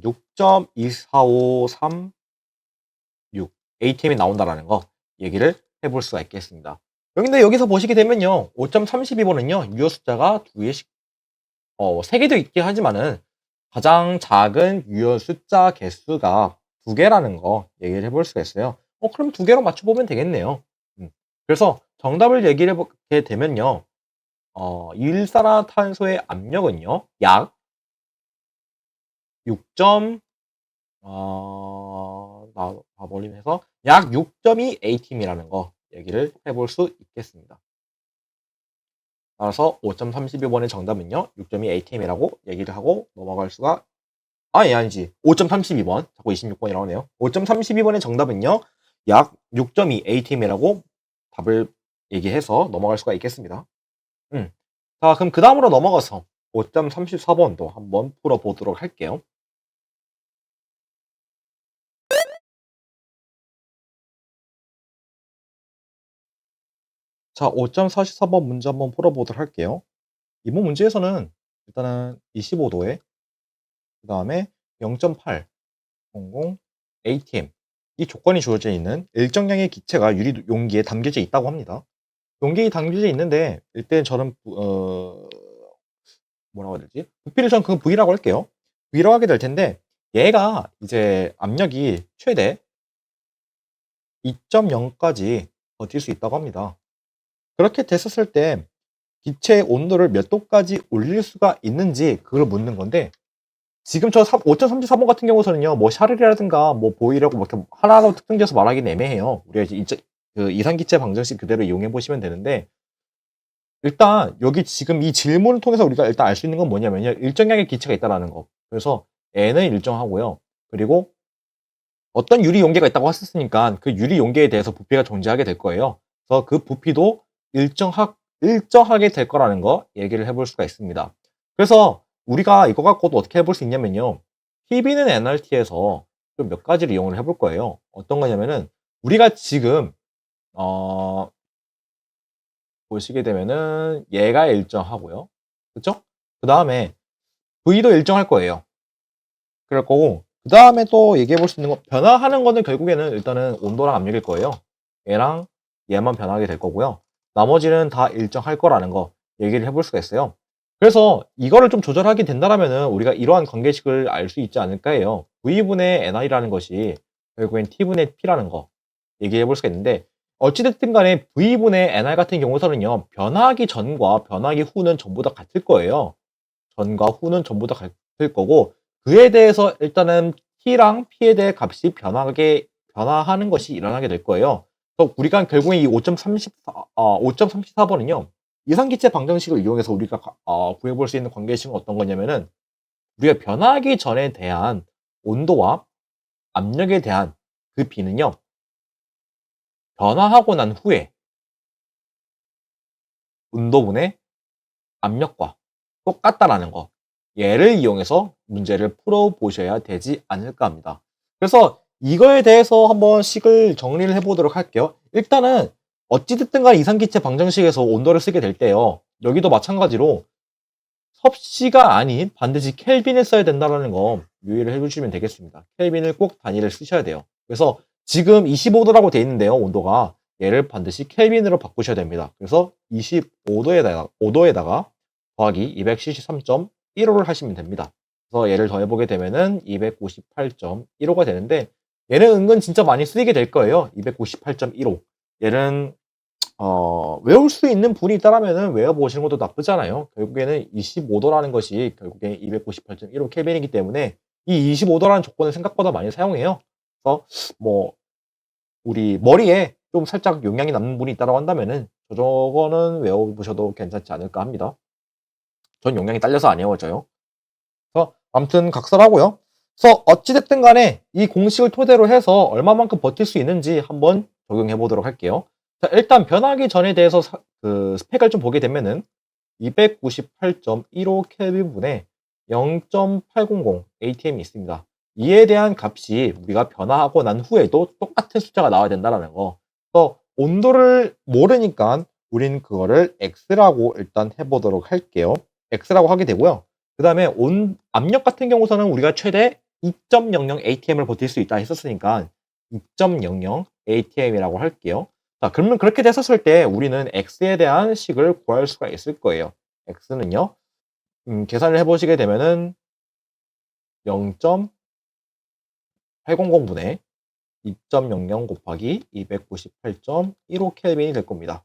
6.24536 ATM이 나온다라는 거 얘기를 해볼 수가 있겠습니다. 근데 여기서 보시게 되면요, 5.32번은요 유효 숫자가 3개도 있긴 하지만은 가장 작은 유효 숫자 개수가 2개라는 거 얘기를 해볼 수가 있어요. 그럼 2개로 맞춰보면 되겠네요. 그래서 정답을 얘기를 해보게 되면요, 일산화탄소의 압력은요, 약 6. 나버림해서 약 6.2 ATM이라는 거 얘기를 해볼 수 있겠습니다. 따라서 5.32번의 정답은요, 6.2 ATM이라고 얘기를 하고 넘어갈 수가, 아니지. 5.32번. 자꾸 26번이라고 하네요. 5.32번의 정답은요, 약 6.2 ATM이라고 답을 얘기해서 넘어갈 수가 있겠습니다. 자, 그럼 그 다음으로 넘어가서 5.34번도 한번 풀어보도록 할게요. 자, 5.44번 문제 한번 풀어보도록 할게요. 이번 문제에서는 일단은 25도에 그 다음에 0.800 ATM 이 조건이 주어져 있는 일정량의 기체가 유리 용기에 담겨져 있다고 합니다. 용기에 담겨져 있는데 일단 저는 뭐라고 해야 되지? 부피를 전 그 V라고 할게요. V라고 하게 될 텐데, 얘가 이제 압력이 최대 2.0까지 버틸 수 있다고 합니다. 그렇게 됐었을 때 기체의 온도를 몇 도까지 올릴 수가 있는지 그걸 묻는 건데, 지금 저 5.33번 같은 경우서는요, 뭐 샤를이라든가 뭐 보이라고 뭐 이렇게 하나로 특정지어서 말하기는 애매해요. 우리가 이제 그 이상기체 방정식 그대로 이용해 보시면 되는데, 일단 여기 지금 이 질문을 통해서 우리가 일단 알 수 있는 건 뭐냐면요, 일정량의 기체가 있다라는 거. 그래서 n은 일정하고요. 그리고 어떤 유리 용계가 있다고 했었으니까 그 유리 용계에 대해서 부피가 존재하게 될 거예요. 그래서 그 부피도 일정하게 될 거라는 거 얘기를 해볼 수가 있습니다. 그래서 우리가 이거 갖고도 어떻게 해볼 수 있냐면요, TV는 NRT에서 좀 몇 가지를 이용을 해볼 거예요. 어떤 거냐면은 우리가 지금 보시게 되면은 얘가 일정하고요. 그쵸? 그 다음에 V도 일정할 거예요. 그럴 거고 그 다음에 또 얘기해 볼 수 있는 거 변화하는 거는 결국에는 일단은 온도랑 압력일 거예요. 얘랑 얘만 변하게 될 거고요. 나머지는 다 일정할 거라는 거 얘기를 해볼 수가 있어요. 그래서 이거를 좀 조절하게 된다라면은 우리가 이러한 관계식을 알 수 있지 않을까 해요. V분의 NI라는 것이 결국엔 T분의 P라는 거 얘기해 볼 수가 있는데 어찌됐든 간에 V분의 NR 같은 경우에서는요. 변화하기 전과 변화하기 후는 전부 다 같을 거예요. 전과 후는 전부 다 같을 거고 그에 대해서 일단은 T랑 P에 대해 값이 변화하는 것이 일어나게 될 거예요. 그래서 우리가 결국에 이 5.34번은요. 이상기체 방정식을 이용해서 우리가 구해볼 수 있는 관계식은 어떤 거냐면은 우리가 변화하기 전에 대한 온도와 압력에 대한 그 B는요. 변화하고 난 후에 온도분의 압력과 똑같다라는 거. 얘를 이용해서 문제를 풀어보셔야 되지 않을까 합니다. 그래서 이거에 대해서 한번 식을 정리를 해보도록 할게요. 일단은 어찌됐든 간에 이상기체 방정식에서 온도를 쓰게 될 때요. 여기도 마찬가지로 섭씨가 아닌 반드시 켈빈을 써야 된다는 거 유의를 해주시면 되겠습니다. 켈빈을 꼭 단위를 쓰셔야 돼요. 그래서 지금 25도라고 되어 있는데요. 온도가 얘를 반드시 켈빈으로 바꾸셔야 됩니다. 그래서 5도에다가 더하기 273.15를 하시면 됩니다. 그래서 얘를 더해보게 되면은 298.15가 되는데 얘는 은근 진짜 많이 쓰이게 될 거예요. 298.15. 얘는 외울 수 있는 분이 있다라면은 외워보시는 것도 나쁘지 않아요. 결국에는 25도라는 것이 결국에 298.15 켈빈이기 때문에 이 25도라는 조건을 생각보다 많이 사용해요. 그래서 뭐 우리 머리에 좀 살짝 영향이 남는 분이 있다고 한다면은 저거는 외워보셔도 괜찮지 않을까 합니다. 전 용량이 딸려서 안 외워져요. 그래서 아무튼 각설하고요. 그래서 어찌됐든 간에 이 공식을 토대로 해서 얼마만큼 버틸 수 있는지 한번 적용해 보도록 할게요. 자, 일단 변하기 전에 대해서 그 스펙을 좀 보게 되면은 298.15 켈빈분에 0.800 ATM이 있습니다. 이에 대한 값이 우리가 변화하고 난 후에도 똑같은 숫자가 나와야 된다는 거. 그래서 온도를 모르니까 우리는 그거를 X라고 일단 해보도록 할게요. X라고 하게 되고요. 그 다음에 압력 같은 경우서는 우리가 최대 2.00 ATM을 버틸 수 있다 했었으니까 2.00 ATM이라고 할게요. 자, 그러면 그렇게 됐었을 때 우리는 X에 대한 식을 구할 수가 있을 거예요. X는요, 계산을 해보시게 되면은 0.800분의 2.00 곱하기 298.15 켈빈이 될 겁니다.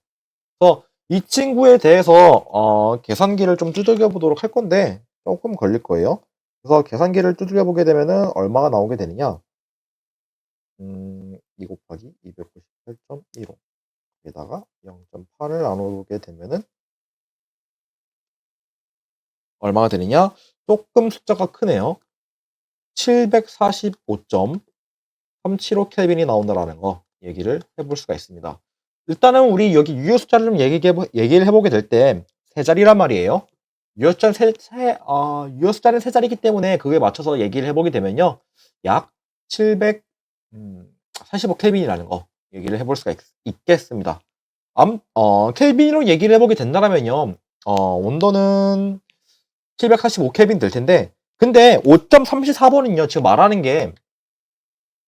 그래서 이 친구에 대해서 계산기를 좀 두들겨 보도록 할 건데 조금 걸릴 거예요. 그래서 계산기를 두들겨 보게 되면은 얼마가 나오게 되느냐? 2 곱하기 298.15 에다가 0.8을 나누게 되면은 얼마가 되느냐? 조금 숫자가 크네요. 745.375 켈빈이 나온다라는 거 얘기를 해볼 수가 있습니다. 일단은 우리 여기 유효 숫자를 좀 얘기를 해보게 될 때 세 자리란 말이에요. 유효 숫자는 세 자리이기 때문에 그거에 맞춰서 얘기를 해보게 되면요. 약 745 켈빈이라는 거 얘기를 해볼 수가 있겠습니다. 켈빈으로 얘기를 해보게 된다면요. 온도는 745 켈빈 될 텐데 근데 5.34번은요. 지금 말하는 게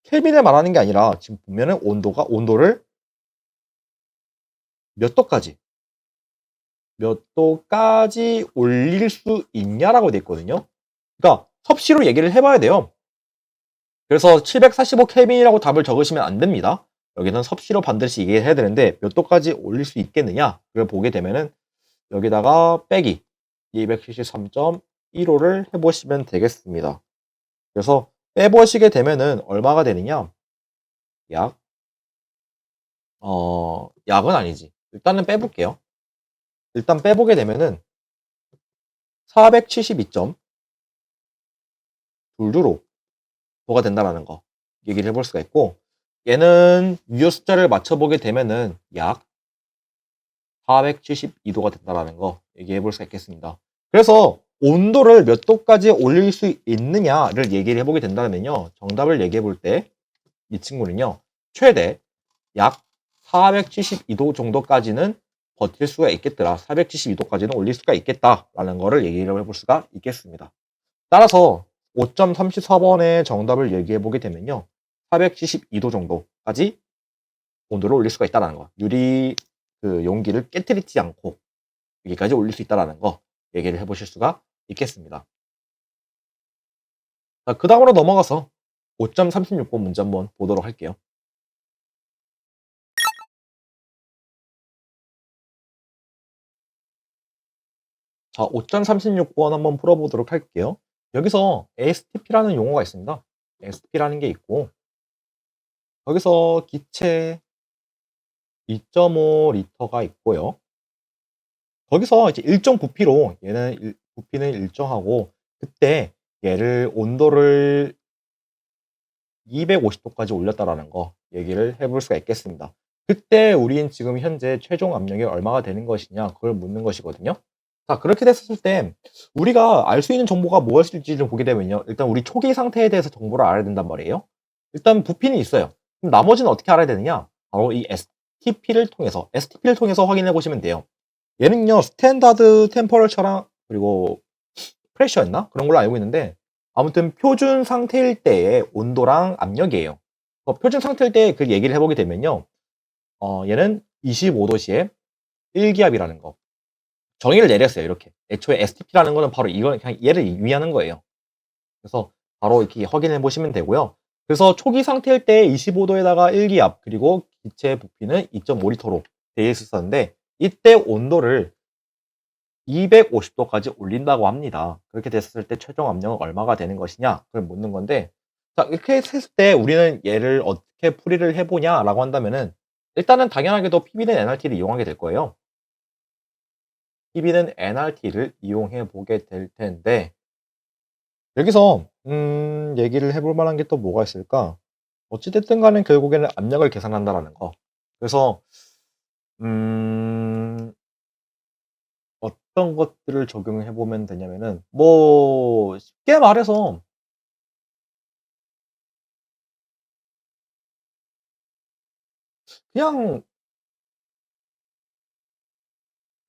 켈빈을 말하는 게 아니라 지금 보면은 온도를 몇 도까지 올릴 수 있냐라고 돼 있거든요. 그러니까 섭씨로 얘기를 해봐야 돼요. 그래서 745 켈빈이라고 답을 적으시면 안 됩니다. 여기는 섭씨로 반드시 얘기를 해야 되는데 몇 도까지 올릴 수 있겠느냐? 그걸 보게 되면은 여기다가 빼기 273.15를 해보시면 되겠습니다. 그래서 빼보시게 되면은 얼마가 되느냐? 약은 아니지. 일단은 빼볼게요. 일단 빼보게 되면은 472.22로 된다라는 거 얘기를 해볼 수가 있고 얘는 유효 숫자를 맞춰보게 되면은 약 472도가 된다라는 거 얘기해 볼 수가 있겠습니다. 그래서 온도를 몇 도까지 올릴 수 있느냐를 얘기를 해보게 된다면요. 정답을 얘기해 볼 때 이 친구는요. 최대 약 472도 정도까지는 버틸 수가 있겠더라. 472도까지는 올릴 수가 있겠다라는 거를 얘기를 해볼 수가 있겠습니다. 따라서 5.34번의 정답을 얘기해 보게 되면요. 472도 정도까지 온도를 올릴 수가 있다는 거. 유리 그 용기를 깨뜨리지 않고 여기까지 올릴 수 있다는 거 얘기를 해보실 수가 있겠습니다. 자, 그 다음으로 넘어가서 5.36번 문제 한번 보도록 할게요. 자, 5.36번 한번 풀어보도록 할게요. 여기서 STP라는 용어가 있습니다. STP라는 게 있고 여기서 기체 2.5리터가 있고요. 거기서 이제 일정 부피로 얘는 부피는 일정하고 그때 얘를 온도를 250도까지 올렸다라는 거 얘기를 해볼 수가 있겠습니다. 그때 우린 지금 현재 최종 압력이 얼마가 되는 것이냐 그걸 묻는 것이거든요. 자, 그렇게 됐을 때 우리가 알 수 있는 정보가 무엇일지를 보게 되면요. 일단 우리 초기 상태에 대해서 정보를 알아야 된단 말이에요. 일단 부피는 있어요. 그럼 나머지는 어떻게 알아야 되느냐? 바로 이 STP를 통해서 확인해 보시면 돼요. 얘는요, 스탠다드 템퍼러처랑 그리고 프레셔였나? 그런 걸로 알고 있는데 아무튼 표준 상태일 때의 온도랑 압력이에요. 표준 상태일 때 그 얘기를 해보게 되면요. 얘는 25도시에 1기압이라는 거. 정의를 내렸어요, 이렇게. 애초에 STP라는 거는 바로 이걸 그냥 얘를 의미하는 거예요. 그래서 바로 이렇게 확인해 보시면 되고요. 그래서 초기 상태일 때 25도에다가 1기압, 그리고 기체 부피는 2.5리터로 되어 있었는데 이때 온도를 250도까지 올린다고 합니다. 그렇게 됐을 때 최종 압력은 얼마가 되는 것이냐? 그걸 묻는 건데, 자, 이렇게 했을 때 우리는 얘를 어떻게 풀이를 해보냐라고 한다면은, 일단은 당연하게도 PB는 NRT를 이용하게 될 거예요. PB는 NRT를 이용해 보게 될 텐데, 여기서, 얘기를 해볼 만한 게 또 뭐가 있을까? 어찌됐든 간에 결국에는 압력을 계산한다라는 거. 그래서, 음, 어떤 것들을 적용해 보면 되냐면은 뭐 쉽게 말해서 그냥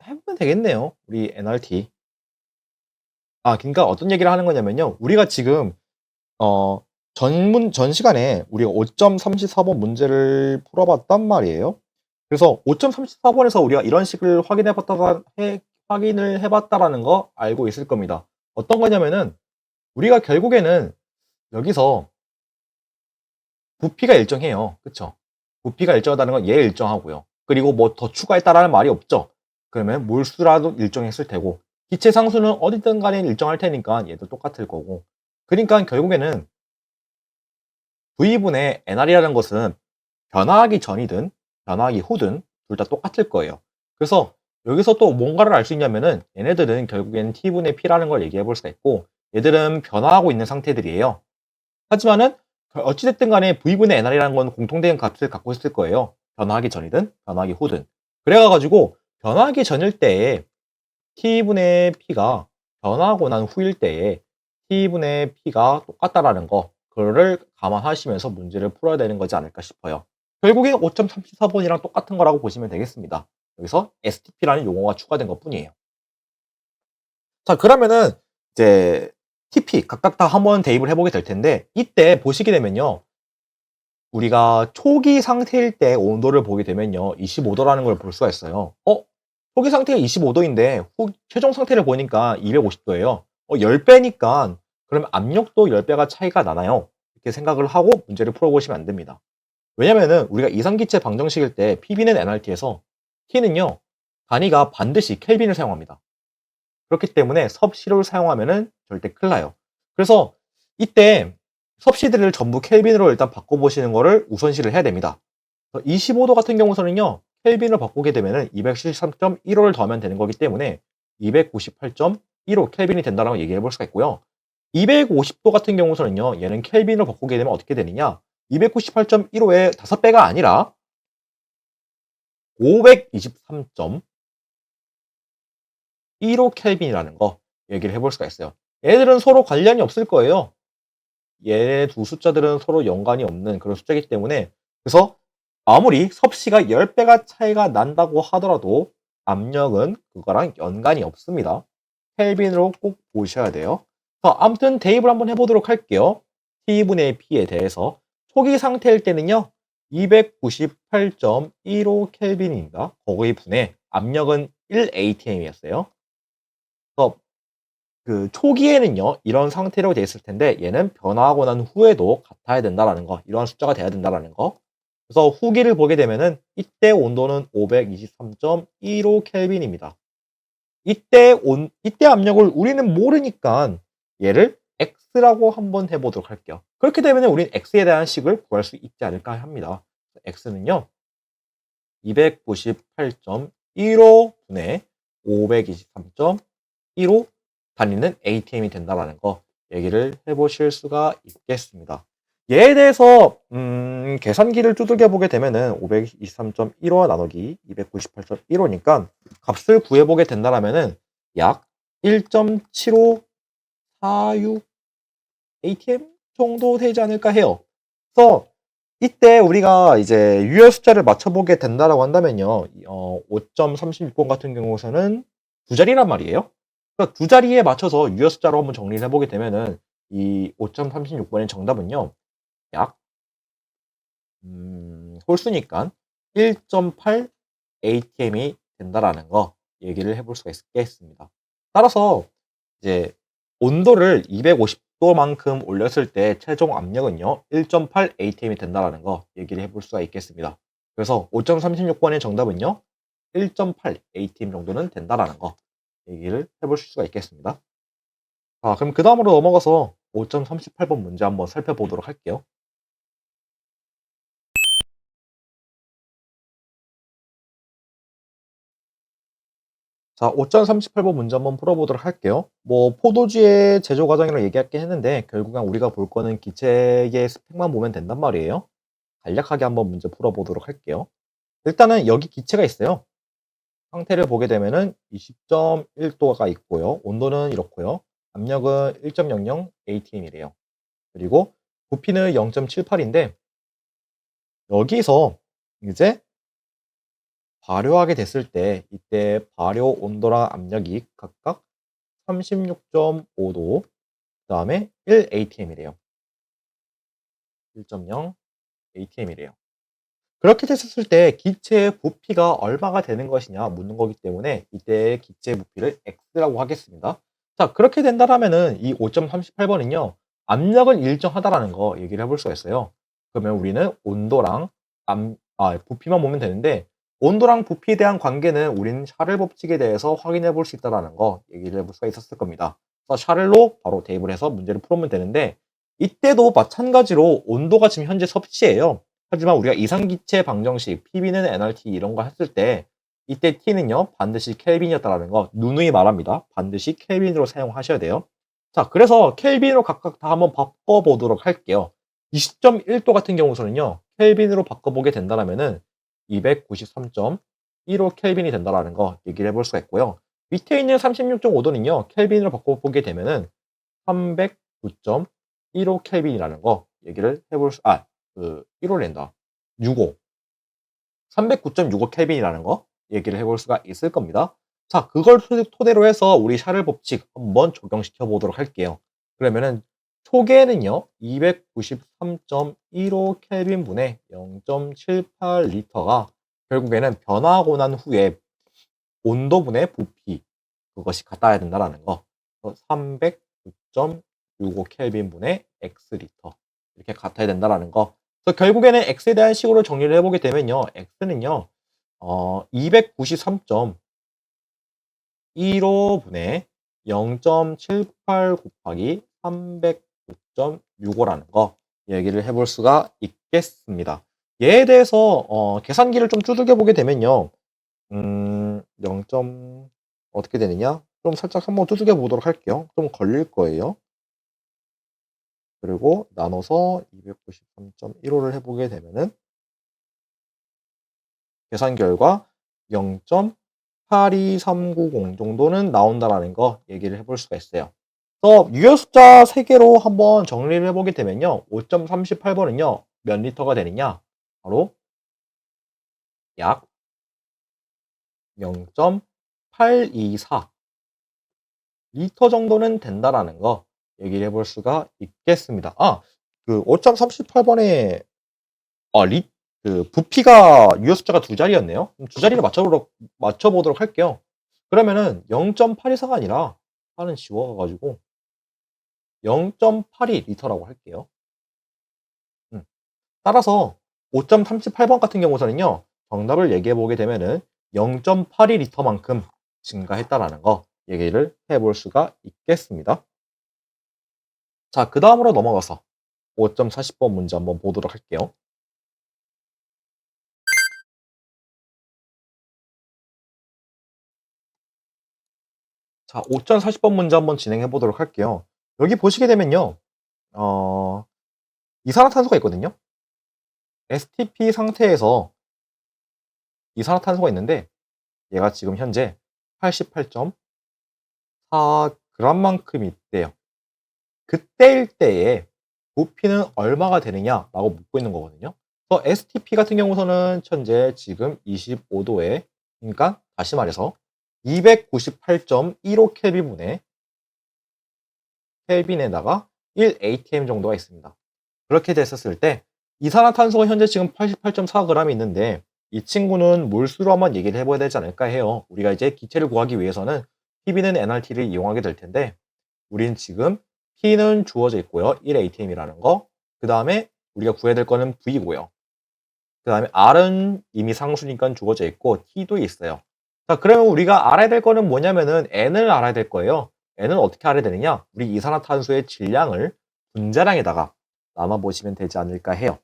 해 보면 되겠네요. 우리 NRT. 그러니까 어떤 얘기를 하는 거냐면요. 우리가 지금 어 전 시간에 우리가 5.34번 문제를 풀어 봤단 말이에요. 그래서 5.34번에서 우리가 이런 식을 확인을 해 봤다라는 거 알고 있을 겁니다. 어떤 거냐면은 우리가 결국에는 여기서 부피가 일정해요. 그쵸? 부피가 일정하다는 건 얘 일정하고요. 그리고 뭐 더 추가했다라는 말이 없죠. 그러면 몰수라도 일정했을 테고 기체 상수는 어디든 간에 일정할 테니까 얘도 똑같을 거고. 그러니까 결국에는 V분의 NR이라는 것은 변화하기 전이든 변화하기 후든 둘 다 똑같을 거예요. 그래서 여기서 또 뭔가를 알 수 있냐면은 얘네들은 결국에는 T분의 P라는 걸 얘기해 볼 수가 있고 얘들은 변화하고 있는 상태들이에요. 하지만은 어찌됐든 간에 V분의 NR이라는 건 공통된 값을 갖고 있을 거예요. 변화하기 전이든 변화하기 후든. 그래가지고 변화하기 전일 때에 T분의 P가 변화하고 난 후일 때에 T분의 P가 똑같다라는 거 그거를 감안하시면서 문제를 풀어야 되는 거지 않을까 싶어요. 결국에 5.34번이랑 똑같은 거라고 보시면 되겠습니다. 여기서 STP라는 용어가 추가된 것 뿐이에요. 자, 그러면은 이제 TP 각각 다 한번 대입을 해보게 될 텐데 이때 보시게 되면요. 우리가 초기 상태일 때 온도를 보게 되면요. 25도라는 걸 볼 수가 있어요. 초기 상태가 25도인데 최종 상태를 보니까 250도예요. 10배니까 그럼 압력도 10배가 차이가 나나요? 이렇게 생각을 하고 문제를 풀어보시면 안 됩니다. 왜냐면은 우리가 이상기체 방정식일 때 PB는 NRT에서 T는요. 단위가 반드시 켈빈을 사용합니다. 그렇기 때문에 섭씨를 사용하면은 절대 큰일 나요. 그래서 이때 섭씨들을 전부 켈빈으로 일단 바꿔보시는 거를 우선시를 해야 됩니다. 25도 같은 경우서는요, 켈빈을 바꾸게 되면은 273.15를 더하면 되는 거기 때문에 298.15 켈빈이 된다라고 얘기해 볼 수가 있고요. 250도 같은 경우서는요, 얘는 켈빈을 바꾸게 되면 어떻게 되느냐? 298.15의 5배가 아니라 523.15 켈빈이라는 거 얘기를 해볼 수가 있어요. 얘들은 서로 관련이 없을 거예요. 얘 두 숫자들은 서로 연관이 없는 그런 숫자이기 때문에 그래서 아무리 섭씨가 10배가 차이가 난다고 하더라도 압력은 그거랑 연관이 없습니다. 켈빈으로 꼭 보셔야 돼요. 자, 아무튼 대입을 한번 해보도록 할게요. T분의 P에 대해서 초기 상태일 때는요. 298.15 켈빈입니다. 거기에 분해 압력은 1 atm이었어요. 그래서 그 초기에는요. 이런 상태로 돼 있을 텐데 얘는 변화하고 난 후에도 같아야 된다라는 거. 이러한 숫자가 돼야 된다라는 거. 그래서 후기를 보게 되면은 이때 온도는 523.15 켈빈입니다. 이때 압력을 우리는 모르니까 얘를 x라고 한번 해보도록 할게요. 그렇게 되면 우리는 x에 대한 식을 구할 수 있지 않을까 합니다. x는요. 298.15 분의 523.15 단위는 atm이 된다라는 거 얘기를 해보실 수가 있겠습니다. 얘에 대해서 계산기를 두들겨 보게 되면은 523.15와 나누기 298.15니까 값을 구해보게 된다라면은 약 1.7546 atm 정도 되지 않을까 해요. 그래서 이때 우리가 이제 유효 숫자를 맞춰보게 된다라고 한다면요. 5.36번 같은 경우에는 두 자리란 말이에요. 그러니까 두 자리에 맞춰서 유효 숫자로 한번 정리를 해보게 되면은 이 5.36번의 정답은요. 약 홀수니까 1.8 atm이 된다라는 거 얘기를 해볼 수가 있겠습니다. 따라서 이제 온도를 250도만큼 올렸을 때 최종 압력은요 1.8 atm이 된다라는 거 얘기를 해볼 수가 있겠습니다. 그래서 5.36번의 정답은요 1.8 atm 정도는 된다라는 거 얘기를 해볼 수가 있겠습니다. 자, 그럼 그 다음으로 넘어가서 5.38번 문제 한번 살펴보도록 할게요. 자, 5.38번 문제 한번 풀어보도록 할게요. 뭐 포도주의 제조 과정이라고 얘기하긴 했는데 결국엔 우리가 볼 거는 기체의 스펙만 보면 된단 말이에요. 간략하게 한번 문제 풀어보도록 할게요. 일단은 여기 기체가 있어요. 상태를 보게 되면은 20.1도가 있고요. 온도는 이렇고요. 압력은 1.00 atm이래요. 그리고 부피는 0.78인데 여기서 이제 발효하게 됐을 때 이때 발효 온도랑 압력이 각각 36.5도, 그 다음에 1 atm이래요. 1.0 atm이래요. 그렇게 됐을 때 기체의 부피가 얼마가 되는 것이냐 묻는 거기 때문에 이때 기체 부피를 x라고 하겠습니다. 자, 그렇게 된다라면은 이 5.38번은요. 압력은 일정하다라는 거 얘기를 해볼 수가 있어요. 그러면 우리는 온도랑 부피만 보면 되는데 온도랑 부피에 대한 관계는 우리는 샤를 법칙에 대해서 확인해 볼 수 있다라는 거 얘기를 해볼 수가 있었을 겁니다. 그래서 샤를로 바로 대입을 해서 문제를 풀어보면 되는데 이때도 마찬가지로 온도가 지금 현재 섭씨예요. 하지만 우리가 이상기체 방정식 PB는 nRT 이런 거 했을 때 이때 T는요 반드시 켈빈이었다라는 거 누누이 말합니다. 반드시 켈빈으로 사용하셔야 돼요. 자, 그래서 켈빈으로 각각 다 한번 바꿔보도록 할게요. 20.1도 같은 경우서는요 켈빈으로 바꿔보게 된다면은 293.15 켈빈이 된다라는 거 얘기를 해볼 수가 있고요. 밑에 있는 36.5도는요 켈빈으로 바꿔보게 되면은 309.15 켈빈이라는 거 얘기를 해볼 수, 1호 랜다. 65. 309.65 켈빈이라는 거 얘기를 해볼 수가 있을 겁니다. 자, 그걸 토대로 해서 우리 샤를 법칙 한번 적용시켜 보도록 할게요. 그러면은 초계는요, 293.15 켈빈 분의 0.78 리터가 결국에는 변화하고 난 후에 온도분의 부피 그것이 같아야 된다라는 거. 309.65 켈빈 분의 x 리터 이렇게 같아야 된다라는 거. 그래서 결국에는 x에 대한 식으로 정리를 해보게 되면요, x는요, 293.15분의 0.78 곱하기 309.65라는 거 얘기를 해볼 수가 있겠습니다. 얘에 대해서 계산기를 좀 두들겨 보게 되면요, 0. 어떻게 되느냐? 좀 살짝 한번 두들겨 보도록 할게요. 좀 걸릴 거예요. 그리고 나눠서 293.15를 해보게 되면은 계산 결과 0.8 82390 정도는 나온다라는 거 얘기를 해볼 수가 있어요. 그래서 유효 숫자 3개로 한번 정리를 해보게 되면요. 5.38번은요. 몇 리터가 되느냐? 바로 약 0.824 리터 정도는 된다라는 거 얘기를 해볼 수가 있겠습니다. 그 5.38번에 부피가 유효 숫자가 두 자리였네요. 그럼 두 자리를 맞춰보도록 할게요. 그러면은 0.824가 아니라 하는 지워가지고 0.82 리터라고 할게요. 따라서 5.38번 같은 경우서는요. 정답을 얘기해 보게 되면은 0.82 리터만큼 증가했다라는 거 얘기를 해볼 수가 있겠습니다. 자, 그 다음으로 넘어가서 5.40번 문제 한번 보도록 할게요. 자, 5.40번 문제 한번 진행해 보도록 할게요. 여기 보시게 되면요. 이산화탄소가 있거든요. STP 상태에서 이산화탄소가 있는데 얘가 지금 현재 88.4g만큼 있대요. 그때일 때에 부피는 얼마가 되느냐라고 묻고 있는 거거든요. 그래서 STP 같은 경우서는 현재 지금 25도에, 그러니까 다시 말해서 298.15 켈빈분에 켈빈에다가 1 atm 정도가 있습니다. 그렇게 됐었을 때 이산화탄소가 현재 지금 88.4g이 있는데 이 친구는 물수로 한번 얘기를 해봐야 되지 않을까 해요. 우리가 이제 기체를 구하기 위해서는 PB는 NRT를 이용하게 될 텐데 우린 지금 P는 주어져 있고요. 1 atm이라는 거. 그 다음에 우리가 구해야 될 거는 V고요. 그 다음에 R은 이미 상수니까 주어져 있고 T도 있어요. 자, 그러면 우리가 알아야 될 거는 뭐냐면은 N을 알아야 될 거예요. N은 어떻게 알아야 되느냐? 우리 이산화탄소의 질량을 분자량에다가 나눠보시면 되지 않을까 해요.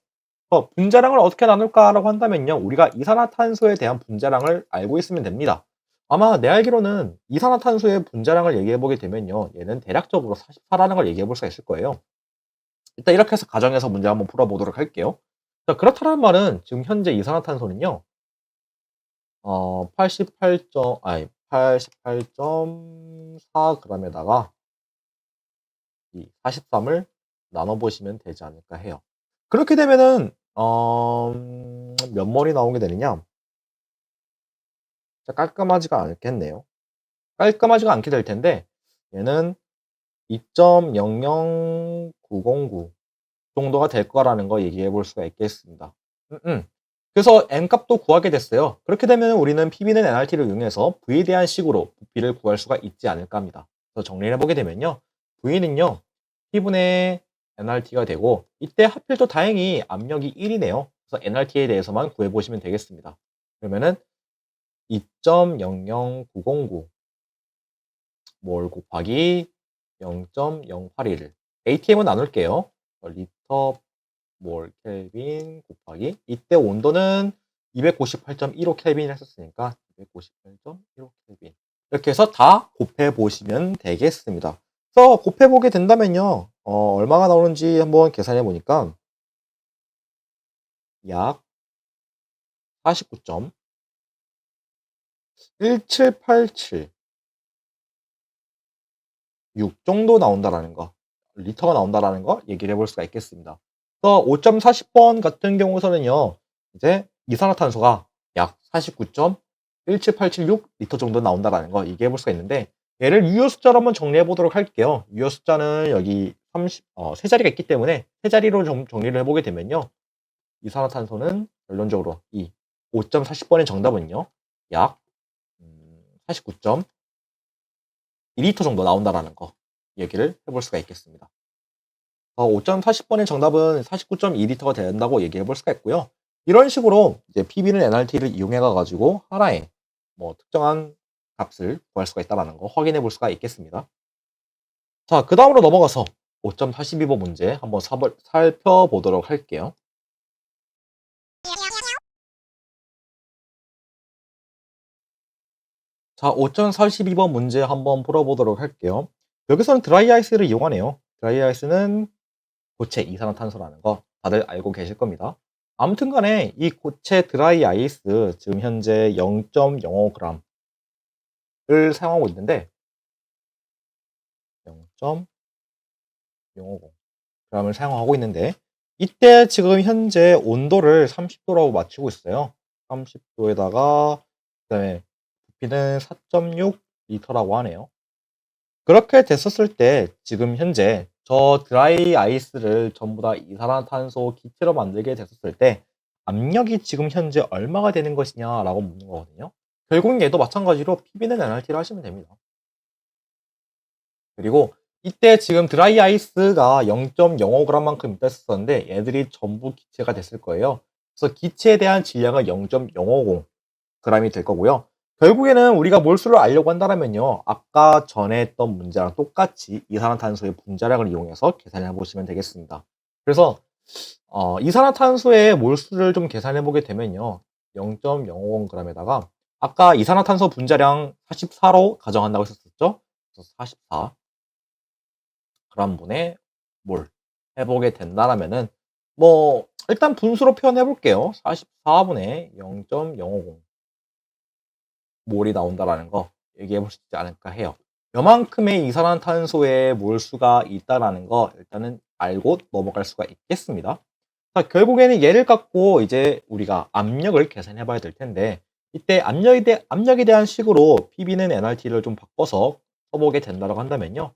분자량을 어떻게 나눌까라고 한다면요. 우리가 이산화탄소에 대한 분자량을 알고 있으면 됩니다. 아마 내 알기로는 이산화탄소의 분자량을 얘기해보게 되면요. 얘는 대략적으로 44라는 걸 얘기해볼 수가 있을 거예요. 일단 이렇게 해서 가정에서 문제 한번 풀어보도록 할게요. 자, 그렇다는 말은 지금 현재 이산화탄소는요. 88.4g에다가 이 43을 나눠보시면 되지 않을까 해요. 그렇게 되면은 몇 몰이 나오게 되느냐? 깔끔하지가 않겠네요. 깔끔하지가 않게 될 텐데 얘는 2.00909 정도가 될 거라는 거 얘기해 볼 수가 있겠습니다. 그래서 n값도 구하게 됐어요. 그렇게 되면 우리는 PB는 NRT를 이용해서 V에 대한 식으로 부피를 구할 수가 있지 않을까 합니다. 그래서 정리를 해보게 되면요. V는요. P분의 NRT가 되고 이때 하필 또 다행히 압력이 1이네요. 그래서 NRT에 대해서만 구해보시면 되겠습니다. 그러면은 2.00909 몰 곱하기 0.0821 ATM은 나눌게요. 리터 몰 켈빈 곱하기 이때 온도는 298.15 켈빈을 했었으니까 298.15 켈빈 이렇게 해서 다 곱해 보시면 되겠습니다. 그래서 곱해 보게 된다면요. 얼마가 나오는지 한번 계산해 보니까 약 49.1787 6 정도 나온다라는 거, 리터가 나온다라는 거 얘기를 해볼 수가 있겠습니다. 그래서 5.40번 같은 경우서는요, 이제 이산화탄소가 약 49.17876 리터 정도 나온다라는 거 얘기해 볼 수가 있는데, 얘를 유효 숫자로 한번 정리해 보도록 할게요. 유효 숫자는 여기 세 자리가 있기 때문에 세 자리로 정리를 해보게 되면요, 이산화탄소는 결론적으로 이 5.40번의 정답은요, 약 49.2리터 정도 나온다라는 거 얘기를 해볼 수가 있겠습니다. 5.40번의 정답은 49.2리터가 된다고 얘기해 볼 수가 있고요. 이런 식으로 이제 PB는 NRT를 이용해 가지고 하나의 특정한 값을 구할 수가 있다는 거 확인해 볼 수가 있겠습니다. 자, 그 다음으로 넘어가서 5.42번 문제 한번 살펴보도록 할게요. 자, 5.42번 문제 한번 풀어보도록 할게요. 여기서는 드라이아이스를 이용하네요. 드라이아이스는 고체 이산화탄소라는 거 다들 알고 계실 겁니다. 아무튼 간에 이 고체 드라이아이스 지금 현재 0.05g 를 사용하고 있는데 0.050 g을 사용하고 있는데 이때 지금 현재 온도를 30도라고 맞추고 있어요. 30도에다가 그다음에 부피는 4.6 리터라고 하네요. 그렇게 됐었을 때 지금 현재 저 드라이 아이스를 전부 다 이산화탄소 기체로 만들게 됐었을 때 압력이 지금 현재 얼마가 되는 것이냐라고 묻는 거거든요. 결국 얘도 마찬가지로 PB는 NRT를 하시면 됩니다. 그리고 이때 지금 드라이 아이스가 0.05g만큼 있다 했었는데 얘들이 전부 기체가 됐을 거예요. 그래서 기체에 대한 질량은 0.050g이 될 거고요. 결국에는 우리가 몰수를 알려고 한다면요. 아까 전에 했던 문제랑 똑같이 이산화탄소의 분자량을 이용해서 계산해 보시면 되겠습니다. 그래서 이산화탄소의 몰수를 좀 계산해 보게 되면요. 0.050g에다가 아까 이산화탄소 분자량 44로 가정한다고 했었죠. 그래서 44 g분의 몰 해보게 된다라면은 뭐 일단 분수로 표현해 볼게요. 44분의 0.050 몰이 나온다라는 거 얘기해 볼 수 있지 않을까 해요. 요만큼의 이산화탄소의 몰수가 있다라는 거 일단은 알고 넘어갈 수가 있겠습니다. 자, 결국에는 얘를 갖고 이제 우리가 압력을 계산해 봐야 될 텐데 이때 압력에 대한 식으로 PB는 NRT를 좀 바꿔서 써보게 된다고 한다면요.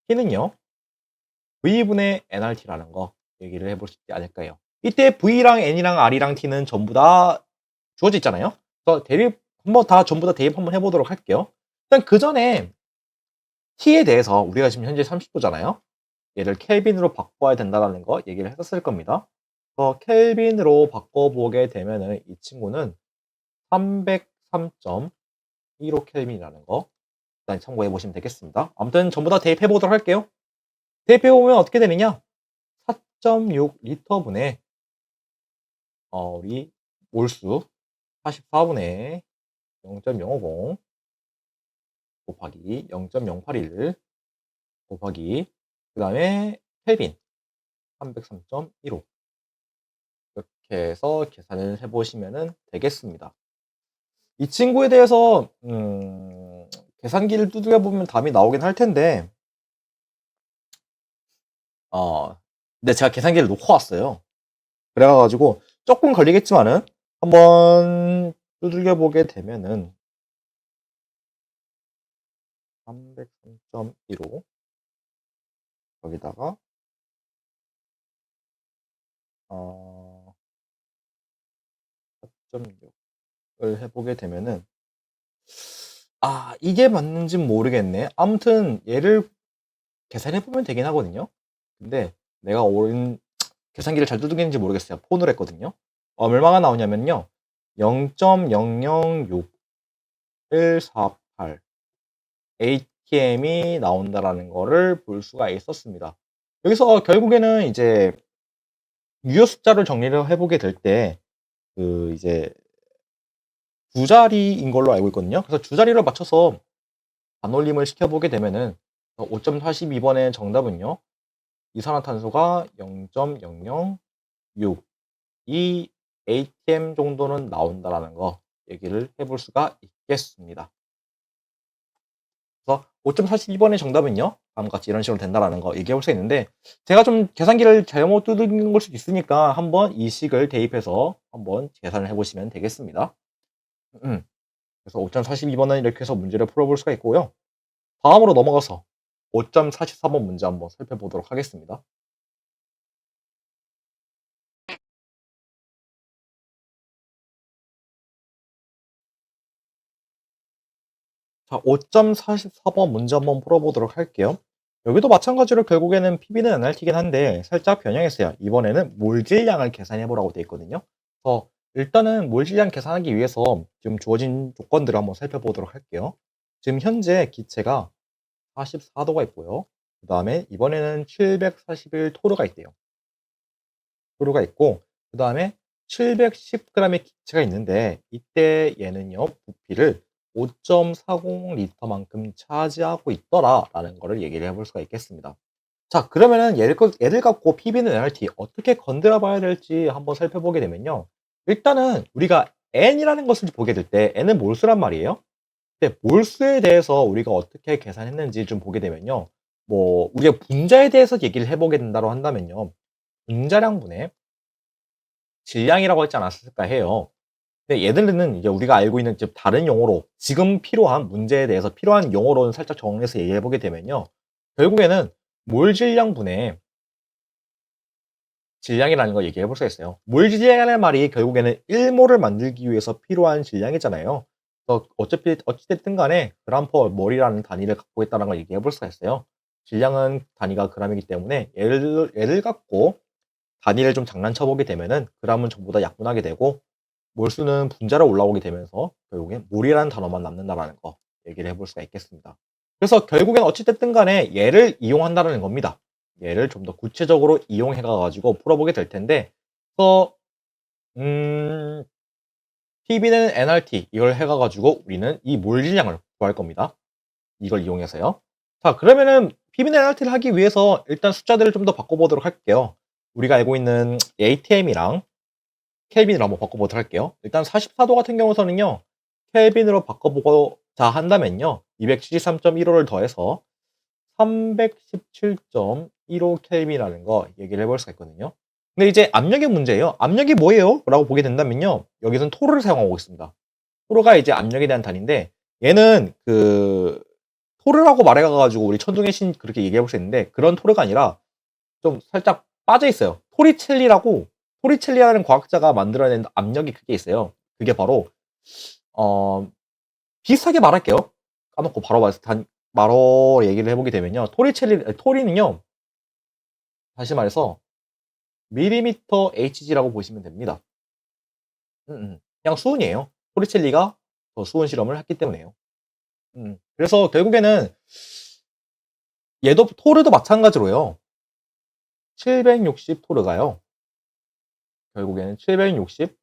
P는요. V분의 NRT라는 거 얘기를 해볼 수 있지 않을까요? 이때 V랑 N이랑 R이랑 T는 전부 다 주어져 있잖아요. 그래서 전부 다 대입 한번 해보도록 할게요. 일단 그 전에 T에 대해서 우리가 지금 현재 30도잖아요. 얘를 켈빈으로 바꿔야 된다는 거 얘기를 했었을 겁니다. 그래서 켈빈으로 바꿔보게 되면은 이 친구는 303.15 켈빈이라는 거 일단 참고해 보시면 되겠습니다. 아무튼 전부 다 대입해 보도록 할게요. 대입해 보면 어떻게 되느냐? 4.6 리터분의 우리 몰수 44분의 0.050 곱하기 0.081 곱하기 그 다음에 켈빈 303.15 이렇게 해서 계산을 해보시면 되겠습니다. 이 친구에 대해서 계산기를 두드려 보면 답이 나오긴 할 텐데 근데 제가 계산기를 놓고 왔어요. 그래가지고 조금 걸리겠지만은 한번 두들겨 보게 되면은 303.15 여기다가 4.6을 해보게 되면은 이게 맞는지 모르겠네. 아무튼 얘를 계산해 보면 되긴 하거든요. 근데 내가 옳은 계산기를 잘 두드리는지 모르겠어요. 폰을 했거든요. 얼마가 나오냐면요. 0.006148 ATM이 나온다라는 거를 볼 수가 있었습니다. 여기서 결국에는 이제 유효 숫자를 정리를 해보게 될 때 이제 두 자리인 걸로 알고 있거든요. 그래서 두 자리를 맞춰서 반올림을 시켜보게 되면은 5.42번의 정답은요. 이산화탄소가 0.006 이 ATM 정도는 나온다라는 거 얘기를 해볼 수가 있겠습니다. 그래서 5.42번의 정답은요. 다음과 같이 이런 식으로 된다라는 거 얘기해 볼 수 있는데 제가 좀 계산기를 잘못 두드리는 걸 수도 있으니까 한번 이 식을 대입해서 한번 계산을 해보시면 되겠습니다. 그래서 5.42번은 이렇게 해서 문제를 풀어볼 수가 있고요. 다음으로 넘어가서 5.44번 문제 한번 살펴보도록 하겠습니다. 자, 5.44번 문제 한번 풀어보도록 할게요. 여기도 마찬가지로 결국에는 PB는 NRT긴 한데 살짝 변형했어요. 이번에는 몰질량을 계산해 보라고 되어 있거든요. 그래서 일단은 몰질량 계산하기 위해서 지금 주어진 조건들을 한번 살펴보도록 할게요. 지금 현재 기체가 44도가 있고요. 그 다음에 이번에는 741 토르가 있대요. 토르가 있고 그 다음에 710g의 기체가 있는데 이때 얘는요 부피를 5.40리터만큼 차지하고 있더라라는 거를 얘기를 해볼 수가 있겠습니다. 자, 그러면은 얘를 갖고 PB는 NRT 어떻게 건드려 봐야 될지 한번 살펴보게 되면요. 일단은 우리가 N이라는 것을 보게 될 때 N은 몰수란 말이에요. 근데 몰수에 대해서 우리가 어떻게 계산했는지 좀 보게 되면요. 뭐 우리가 분자에 대해서 얘기를 해 보게 된다고 한다면요. 분자량분의 질량이라고 했지 않았을까 해요. 근데 얘들은 이제 우리가 알고 있는 좀 다른 용어로 지금 필요한 문제에 대해서 필요한 용어로는 살짝 정리해서 얘기해 보게 되면요. 결국에는 몰 질량분의 질량이라는 걸 얘기해 볼 수가 있어요. 몰 질량이라는 말이 결국에는 1몰을 만들기 위해서 필요한 질량이잖아요. 그래서 어찌 됐든 간에 그램 퍼 몰이라는 단위를 갖고 있다는 걸 얘기해 볼 수가 있어요. 질량은 단위가 그램이기 때문에 얘를 갖고 단위를 좀 장난쳐 보게 되면은 그램은 전부 다 약분하게 되고 몰수는 분자로 올라오게 되면서 결국엔 몰이라는 단어만 남는다라는 거 얘기를 해볼 수가 있겠습니다. 그래서 결국엔 어찌 됐든 간에 얘를 이용한다는 겁니다. 얘를 좀 더 구체적으로 이용해 가지고 풀어보게 될 텐데 그래서 PB는 nRT 이걸 해 가지고 우리는 이 몰 질량을 구할 겁니다. 이걸 이용해서요. 자, 그러면은 PB는 nRT를 하기 위해서 일단 숫자들을 좀 더 바꿔보도록 할게요. 우리가 알고 있는 ATM이랑 켈빈으로 한번 바꿔보도록 할게요. 일단 44도 같은 경우서는요. 켈빈으로 바꿔보고자 한다면요. 273.15를 더해서 317.15 켈빈이라는 거 얘기를 해볼 수가 있거든요. 근데 이제 압력의 문제예요. 압력이 뭐예요? 라고 보게 된다면요. 여기서는 토르를 사용하고 있습니다. 토르가 이제 압력에 대한 단위인데 얘는 그 토르라고 말해가지고 우리 천둥의 신 그렇게 얘기해 볼 수 있는데 그런 토르가 아니라 좀 살짝 빠져 있어요. 토리첼리라는 과학자가 만들어낸 압력이 그게 있어요. 그게 바로 어 비슷하게 말할게요. 까먹고 바로 얘기를 해보게 되면요. 토리는요. 다시 말해서 밀리미터 HG라고 보시면 됩니다. 그냥 수은이에요. 토리첼리가 더 수은 실험을 했기 때문에요. 그래서 결국에는 얘도 토르도 마찬가지로요. 760 토르가요. 결국에는 760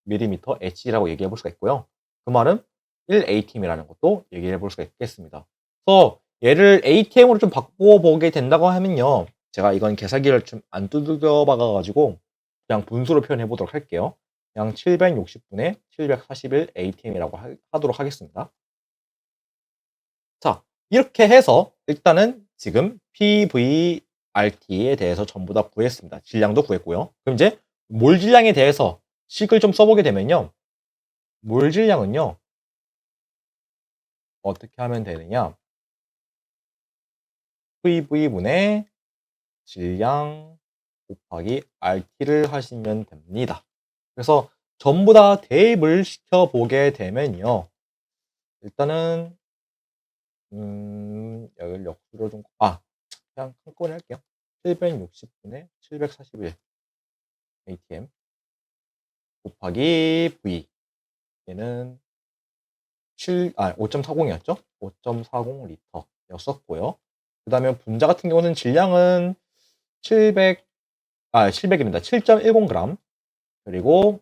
밀리미터 H라고 얘기해 볼 수가 있고요. 그 말은 1ATM이라는 것도 얘기해 볼 수가 있겠습니다. 그래서 얘를 ATM으로 좀 바꿔보게 된다고 하면요. 제가 이건 계산기를 좀 안 두들겨 박아가지고 그냥 분수로 표현해 보도록 할게요. 그냥 760분의 741 ATM이라고 하도록 하겠습니다. 자, 이렇게 해서 일단은 지금 PVRT에 대해서 전부 다 구했습니다. 질량도 구했고요. 그럼 이제 몰 질량에 대해서 식을 좀 써보게 되면요. 몰 질량은요. 어떻게 하면 되느냐. PV분의 질량 곱하기 RT를 하시면 됩니다. 그래서 전부 다 대입을 시켜보게 되면요. 일단은 여기를 역수로 좀 그냥 한꺼번에 할게요. 760분의 741 ATM 곱하기 V 얘는 5.40이었죠? 5.40 리터였었고요. 그 다음에 분자 같은 경우는 질량은 700입니다. 7.10g. 그리고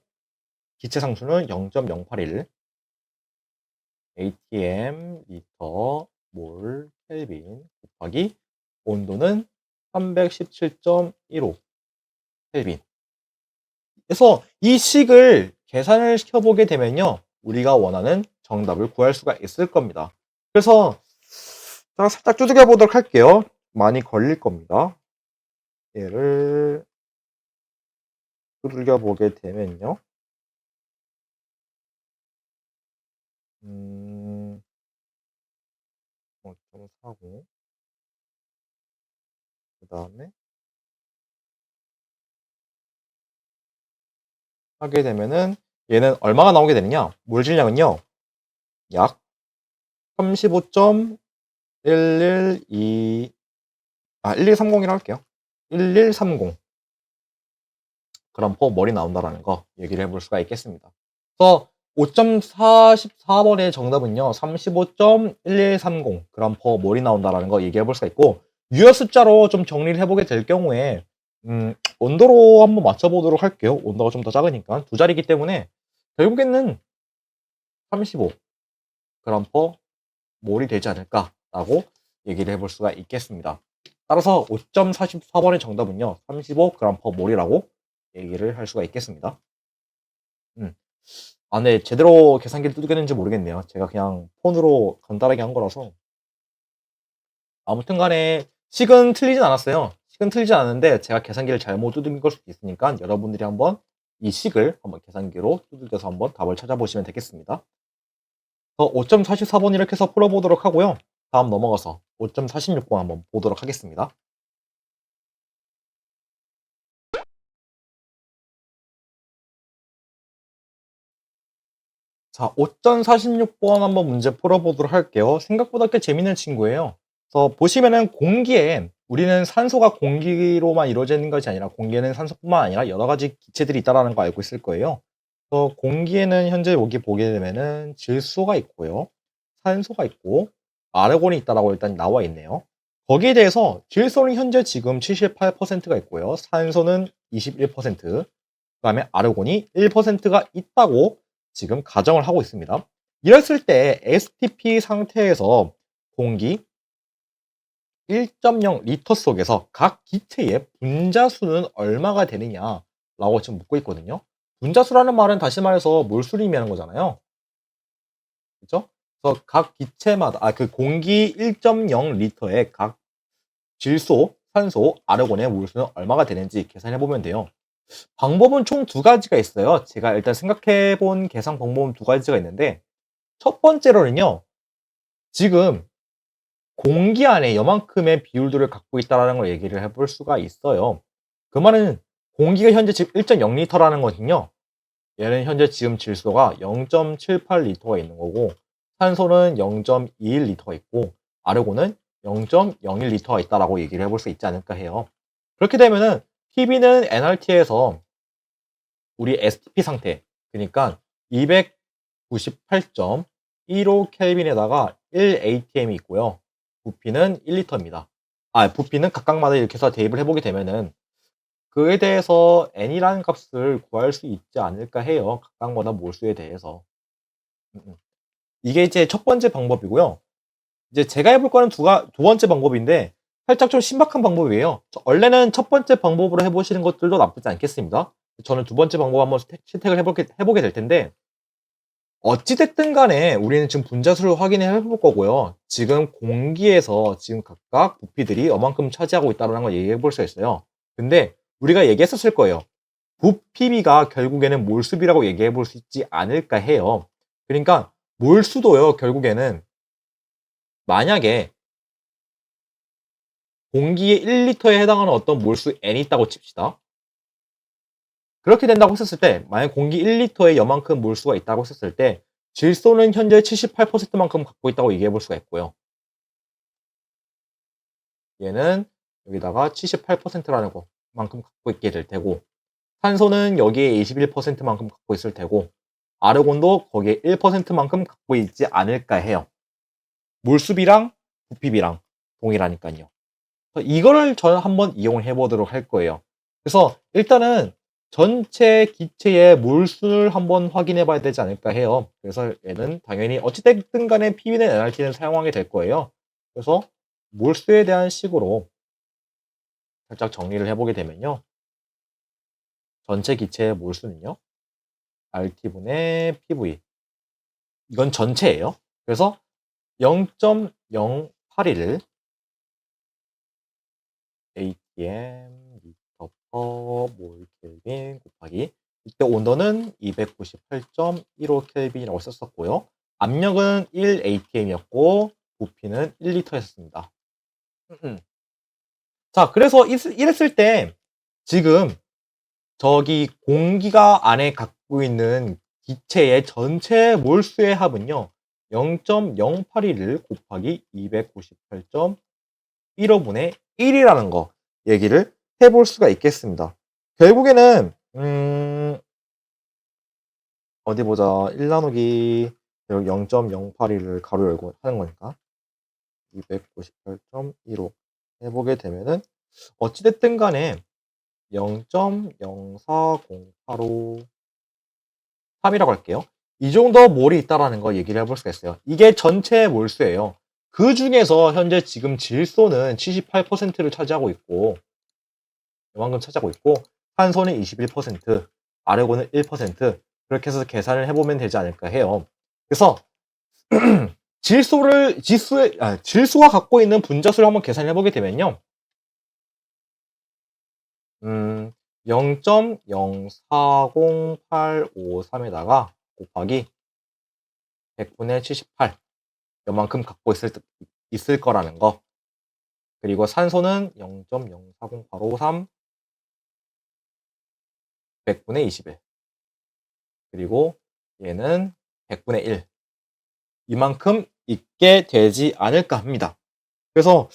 기체 상수는 0.081 ATM 리터 몰 켈빈 곱하기 온도는 317.15 켈빈. 그래서 이 식을 계산을 시켜보게 되면요. 우리가 원하는 정답을 구할 수가 있을 겁니다. 그래서 살짝 두들겨 보도록 할게요. 많이 걸릴 겁니다. 얘를 두들겨 보게 되면요. 5.40 그 다음에 하게 되면은 얘는 얼마가 나오게 되느냐? 몰 질량은요. 약 35.112 1130이라고 할게요. 1130 그럼 퍼 몰이 나온다라는 거 얘기를 해볼 수가 있겠습니다. 그래서 5.44번의 정답은요. 35.1130 그램 퍼 몰이 나온다라는 거 얘기해 볼 수가 있고 유효 숫자로 좀 정리를 해보게 될 경우에 온도로 한번 맞춰보도록 할게요. 온도가 좀 더 작으니까 두 자리이기 때문에 결국에는 35 그램 퍼 몰이 되지 않을까라고 얘기를 해볼 수가 있겠습니다. 따라서 5.44번의 정답은요. 35 그램 퍼 몰이라고 얘기를 할 수가 있겠습니다. 네, 제대로 계산기를 두드렸는지 모르겠네요. 제가 그냥 폰으로 간단하게 한 거라서. 아무튼 간에 식은 틀리진 않았어요. 식은 틀리진 않았는데 제가 계산기를 잘못 두드린 걸 수도 있으니까 여러분들이 한번 이 식을 한번 계산기로 두들겨서 한번 답을 찾아보시면 되겠습니다. 5.44번 이렇게 해서 풀어보도록 하고요. 다음 넘어가서 5.46번 한번 보도록 하겠습니다. 자, 5.46번 한번 문제 풀어보도록 할게요. 생각보다 꽤 재밌는 친구예요. 그래서 보시면은 공기에 우리는 산소가 공기로만 이루어지는 것이 아니라 공기에는 산소뿐만 아니라 여러 가지 기체들이 있다는 거 알고 있을 거예요. 그래서 공기에는 현재 여기 보게 되면은 질소가 있고요. 산소가 있고 아르곤이 있다라고 일단 나와 있네요. 거기에 대해서 질소는 현재 지금 78%가 있고요. 산소는 21%, 그다음에 아르곤이 1%가 있다고 지금 가정을 하고 있습니다. 이랬을 때 STP 상태에서 공기 1.0 리터 속에서 각 기체의 분자수는 얼마가 되느냐라고 지금 묻고 있거든요. 분자수라는 말은 다시 말해서 몰수를 의미하는 거잖아요. 그죠? 그래서 각 기체마다 그 공기 1.0 리터의 각 질소, 산소, 아르곤의 몰수는 얼마가 되는지 계산해 보면 돼요. 방법은 총 두 가지가 있어요. 제가 일단 생각해 본 계산 방법은 두 가지가 있는데, 첫 번째로는요, 지금 공기 안에 요만큼의 비율들을 갖고 있다는 걸 얘기를 해볼 수가 있어요. 그 말은 공기가 현재 지금 1.0리터라는 거거든요. 얘는 현재 지금 질소가 0.78리터가 있는 거고, 산소는 0.21리터가 있고, 아르곤은 0.01리터가 있다라고 얘기를 해볼 수 있지 않을까 해요. 그렇게 되면은 PB는 nRT에서 우리 STP 상태, 그러니까 298.15 켈빈에다가 1 ATM이 있고요. 부피는 1리터입니다. 부피는 각각마다 이렇게 해서 대입을 해보게 되면은 그에 대해서 n이라는 값을 구할 수 있지 않을까 해요. 각각마다 몰수에 대해서. 이게 이제 첫 번째 방법이고요. 이제 제가 해볼 거는 두 번째 방법인데 살짝 좀 신박한 방법이에요. 원래는 첫 번째 방법으로 해보시는 것들도 나쁘지 않겠습니다. 저는 두 번째 방법 한번 채택을 해보게 될 텐데, 어찌됐든 간에 우리는 지금 분자수를 확인해 볼 거고요. 지금 공기에서 지금 각각 부피들이 이만큼 차지하고 있다는 걸 얘기해 볼 수 있어요. 근데 우리가 얘기했었을 거예요. 부피비가 결국에는 몰수비라고 얘기해 볼 수 있지 않을까 해요. 그러니까 몰수도요, 결국에는 만약에 공기의 1리터에 해당하는 어떤 몰수 n이 있다고 칩시다. 그렇게 된다고 했었을 때, 만약 공기 1리터에 이만큼 몰수가 있다고 했었을 때, 질소는 현재 78%만큼 갖고 있다고 얘기해 볼 수가 있고요. 얘는 여기다가 78%라는 것만큼 갖고 있게 될 테고, 산소는 여기에 21%만큼 갖고 있을 테고, 아르곤도 거기에 1%만큼 갖고 있지 않을까 해요. 몰수비랑 부피비랑 동일하니까요. 이거를 저는 한번 이용해 보도록 할 거예요. 그래서 일단은 전체 기체의 몰수를 한번 확인해 봐야 되지 않을까 해요. 그래서 얘는 당연히 어찌됐든 간에 PB는 NRT는 사용하게 될 거예요. 그래서 몰수에 대한 식으로 살짝 정리를 해보게 되면요. 전체 기체의 몰수는요. RT분의 PV. 이건 전체예요. 그래서 0.081을 ATM 리터 퍼 몰 켈빈 곱하기, 이때 온도는 298.15 켈빈이라고 썼었고요. 압력은 1 ATM이었고 부피는 1리터였습니다. 자, 그래서 이랬을 때 지금 저기 공기가 안에 갖고 있는 기체의 전체 몰수의 합은요. 0.081을 곱하기 298.15분의 1이라는 거 얘기를 해볼 수가 있겠습니다. 결국에는 어디 보자. 1 나누기 0.081을 가로 열고 하는 거니까 298.15 해보게 되면은 어찌됐든 간에 0.04085 3이라고 할게요. 이 정도 몰이 있다라는 거 얘기를 해볼 수가 있어요. 이게 전체 몰수예요. 그 중에서 현재 지금 질소는 78%를 차지하고 있고, 이만큼 차지하고 있고, 산소는 21%, 아르곤은 1%, 그렇게 해서 계산을 해보면 되지 않을까 해요. 그래서 질소가 갖고 있는 분자수를 한번 계산해 보게 되면요. 0.040853에다가 곱하기 100분의 78 요만큼 갖고 있을 거라는 거. 그리고 산소는 0.040853 100분의 21 그리고 얘는 100분의 1 이만큼 있게 되지 않을까 합니다. 그래서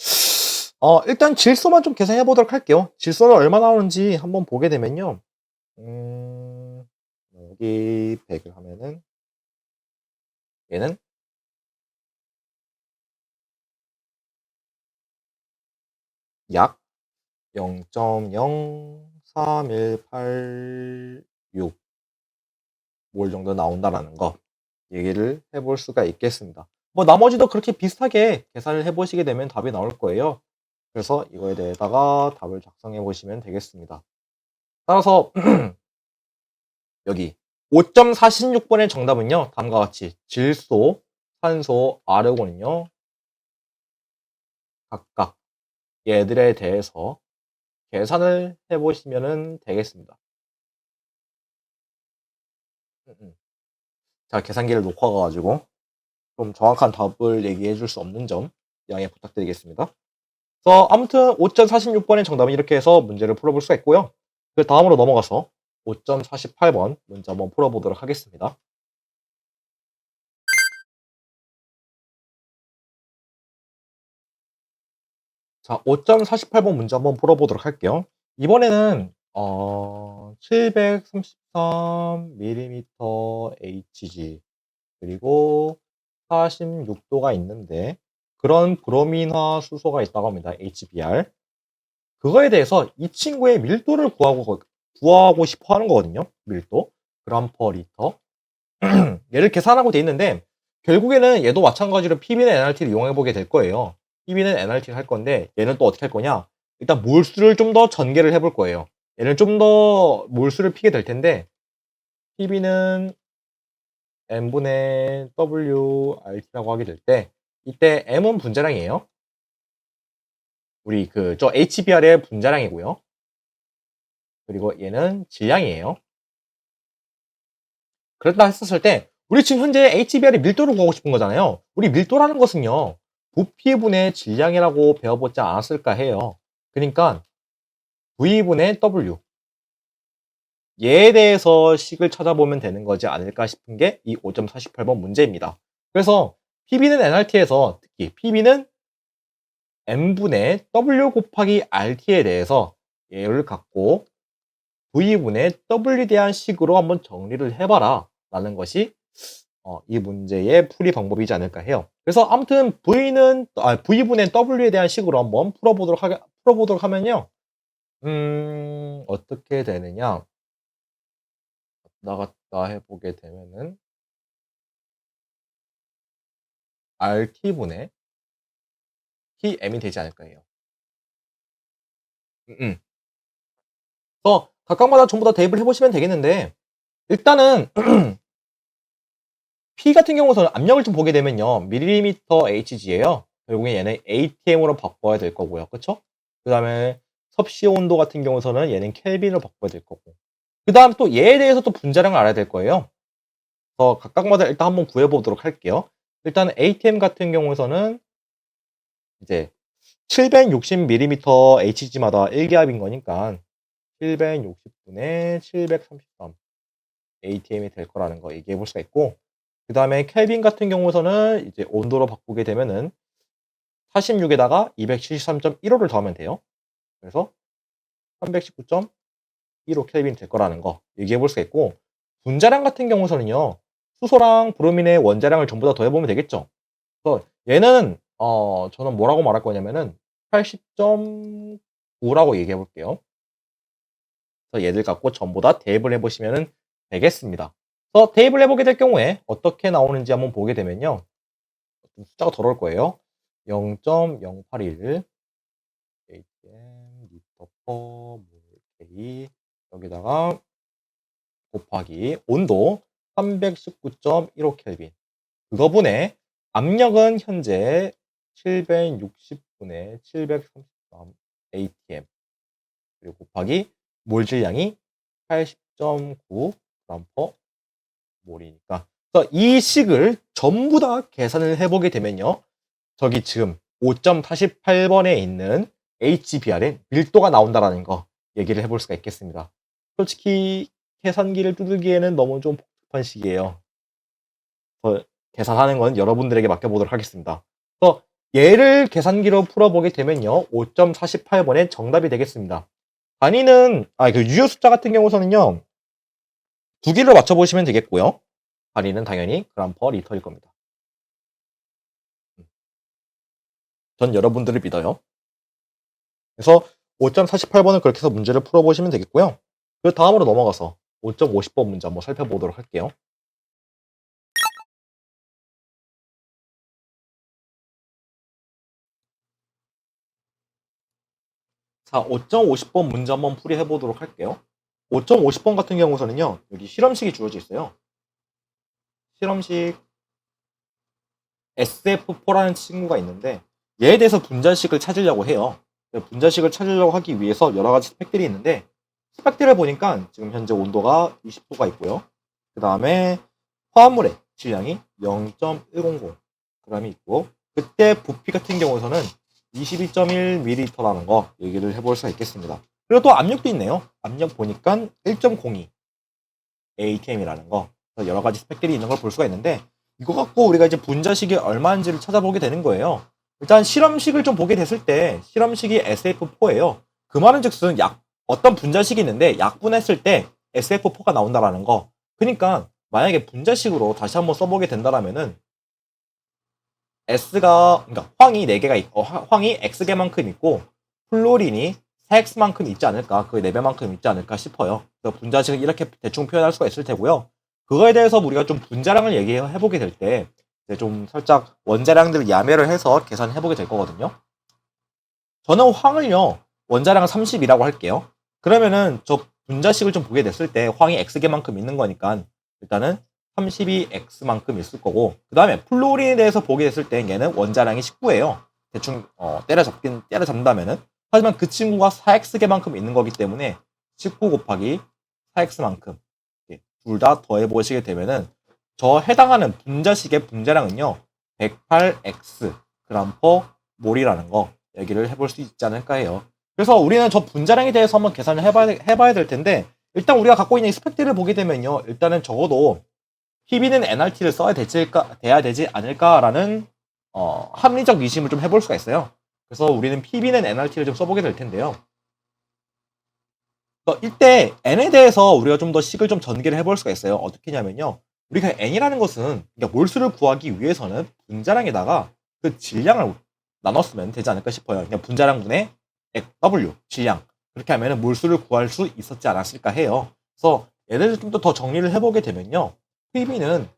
일단 질소만 좀 계산해 보도록 할게요. 질소는 얼마 나오는지 한번 보게 되면요. 여기 100을 하면은 얘는 약 0.03186 몰 정도 나온다라는 거 얘기를 해볼 수가 있겠습니다. 뭐 나머지도 그렇게 비슷하게 계산을 해보시게 되면 답이 나올 거예요. 그래서 이거에 대해다가 답을 작성해 보시면 되겠습니다. 따라서 여기 5.46번의 정답은요. 다음과 같이 질소, 산소, 아르곤은요. 각각 얘들에 대해서 계산을 해보시면 되겠습니다. 자, 계산기를 놓고 와가지고 좀 정확한 답을 얘기해 줄 수 없는 점 양해 부탁드리겠습니다. 그래서 아무튼 5.46번의 정답은 이렇게 해서 문제를 풀어볼 수가 있고요. 그 다음으로 넘어가서 5.48번 문제 한번 풀어보도록 하겠습니다. 자, 5.48번 문제 한번 풀어보도록 할게요. 이번에는 733mm Hg 그리고 46도가 있는데 그런 브로민화 수소가 있다고 합니다. HBr. 그거에 대해서 이 친구의 밀도를 구하고 싶어 하는 거거든요. 밀도. 그램 퍼 리터. 얘를 계산하고 돼 있는데 결국에는 얘도 마찬가지로 PB는 NRT를 이용해 보게 될 거예요. PB는 NRT를 할 건데 얘는 또 어떻게 할 거냐? 일단 몰수를 좀 더 전개를 해볼 거예요. 얘는 좀 더 몰수를 피게 될 텐데 PB는 M분의 WRT라고 하게 될 때 이때 M은 분자량이에요. 우리 저 HBr의 분자량이고요. 그리고 얘는 질량이에요. 그렇다 했었을 때 우리 지금 현재 HBr의 밀도를 구하고 싶은 거잖아요. 우리 밀도라는 것은요. 부피분의 질량이라고 배워보지 않았을까 해요. 그러니까 V분의 W 얘에 대해서 식을 찾아보면 되는 거지 않을까 싶은 게 이 5.48번 문제입니다. 그래서 PB는 NRT에서 특히 PB는 M분의 W 곱하기 RT에 대해서 얘를 갖고 V분의 W에 대한 식으로 한번 정리를 해봐라 라는 것이 이 문제의 풀이 방법이지 않을까 해요. 그래서 아무튼 V분의 W에 대한 식으로 한번 풀어보도록 하면요. 어떻게 되느냐. 나갔다 해보게 되면은 RT분의 TM이 되지 않을까 해요. 그래서 각각마다 전부 다 대입을 해보시면 되겠는데 일단은 P 같은 경우는 압력을 좀 보게 되면요. 밀리미터 Hg예요. 결국에 얘는 ATM으로 바꿔야 될 거고요. 그쵸? 그 다음에 섭씨 온도 같은 경우서는 얘는 켈빈으로 바꿔야 될 거고. 그 다음 또 얘에 대해서 또 분자량을 알아야 될 거예요. 그래서 각각마다 일단 한번 구해보도록 할게요. 일단 ATM 같은 경우에서는 이제 760mm Hg마다 1기압인 거니까 760분의 733 ATM이 될 거라는 거 얘기해 볼 수가 있고 그 다음에 켈빈 같은 경우에서는 이제 온도로 바꾸게 되면은 46에다가 273.15를 더하면 돼요. 그래서 319.15 켈빈 될 거라는 거 얘기해 볼 수가 있고 분자량 같은 경우에서는요. 수소랑 브로민의 원자량을 전부 다 더해보면 되겠죠. 그래서 얘는 저는 뭐라고 말할 거냐면은 80.9라고 얘기해 볼게요. 그래서 얘들 갖고 전부 다 대입을 해보시면 되겠습니다. 그래서 대입을 해보게 될 경우에 어떻게 나오는지 한번 보게 되면요. 좀 숫자가 덜 올 거예요. 0.081 atm 리터 퍼 몰 K 여기다가 곱하기 온도 319.15켈빈. 그거분의 압력은 현재 760분의 733 atm. 그리고 곱하기 몰 질량이 80.9 g/몰이니까. 그래서 이 식을 전부 다 계산을 해보게 되면요. 저기 지금 5.48번에 있는 HBr의 밀도가 나온다라는 거 얘기를 해볼 수가 있겠습니다. 솔직히 계산기를 두들기에는 너무 좀 복잡한 식이에요. 계산하는 건 여러분들에게 맡겨보도록 하겠습니다. 그래서 얘를 계산기로 풀어보게 되면요. 5.48번의 정답이 되겠습니다. 단위는, 그 유효 숫자 같은 경우서는요. 두 개를 맞춰보시면 되겠고요. 단위는 당연히 g/L일 겁니다. 전 여러분들을 믿어요. 그래서 5.48번은 그렇게 해서 문제를 풀어보시면 되겠고요. 그 다음으로 넘어가서 5.50번 문제 한번 살펴보도록 할게요. 자, 5.50번 문제 한번 풀이해 보도록 할게요. 5.50번 같은 경우서는요, 여기 실험식이 주어져 있어요. 실험식 SF4라는 친구가 있는데, 얘에 대해서 분자식을 찾으려고 해요. 분자식을 찾으려고 하기 위해서 여러 가지 스펙들이 있는데, 스펙들을 보니까 지금 현재 온도가 20도가 있고요. 그 다음에 화합물의 질량이 0.100g이 있고, 그때 부피 같은 경우에서는 22.1ml라는 거 얘기를 해볼 수가 있겠습니다. 그리고 또 압력도 있네요. 압력 보니까 1.02 atm이라는 거, 여러 가지 스펙들이 있는 걸 볼 수가 있는데, 이거 갖고 우리가 이제 분자식이 얼마인지를 찾아보게 되는 거예요. 일단 실험식을 좀 보게 됐을 때 실험식이 SF4예요. 그 말은 즉슨 어떤 분자식이 있는데 약분했을 때 SF4가 나온다라는 거. 그러니까 만약에 분자식으로 다시 한번 써보게 된다라면은 그러니까 황이 4개가 있고, 황이 X개만큼 있고, 플로린이 4X만큼 있지 않을까, 그 4배만큼 있지 않을까 싶어요. 그래서 분자식을 이렇게 대충 표현할 수가 있을 테고요. 그거에 대해서 우리가 좀 분자량을 얘기해보게 될 때, 이제 좀 살짝 원자량들을 야매를 해서 계산해보게 될 거거든요. 저는 황을요, 원자량을 30이라고 할게요. 그러면은 저 분자식을 좀 보게 됐을 때 황이 X개만큼 있는 거니까 일단은 32X만큼 있을 거고, 그 다음에 플로린에 대해서 보게 됐을 때 얘는 원자량이 19예요. 대충 때려잡는다면은. 하지만 그 친구가 4X개만큼 있는 거기 때문에 19 곱하기 4X만큼 둘 다 더해보시게 되면은 저 해당하는 분자식의 분자량은요 108X g/몰이라는 거 얘기를 해볼 수 있지 않을까 해요. 그래서 우리는 저 분자량에 대해서 한번 계산을 해봐야 될 텐데, 일단 우리가 갖고 있는 이 스펙들을 보게 되면요, 일단은 적어도 PB는 NRT를 돼야 되지 않을까라는 합리적 의심을 좀 해볼 수가 있어요. 그래서 우리는 PB는 NRT를 좀 써보게 될 텐데요. 이때 N에 대해서 우리가 좀 더 식을 좀 전개를 해볼 수가 있어요. 어떻게 하냐면요, 우리가 N이라는 것은, 그러니까 몰수를 구하기 위해서는 분자량에다가 그 질량을 나눴으면 되지 않을까 싶어요. 그냥 분자량분의 W, 질량. 그렇게 하면 몰수를 구할 수 있었지 않았을까 해요. 그래서 얘를 좀 더 정리를 해보게 되면요, PB는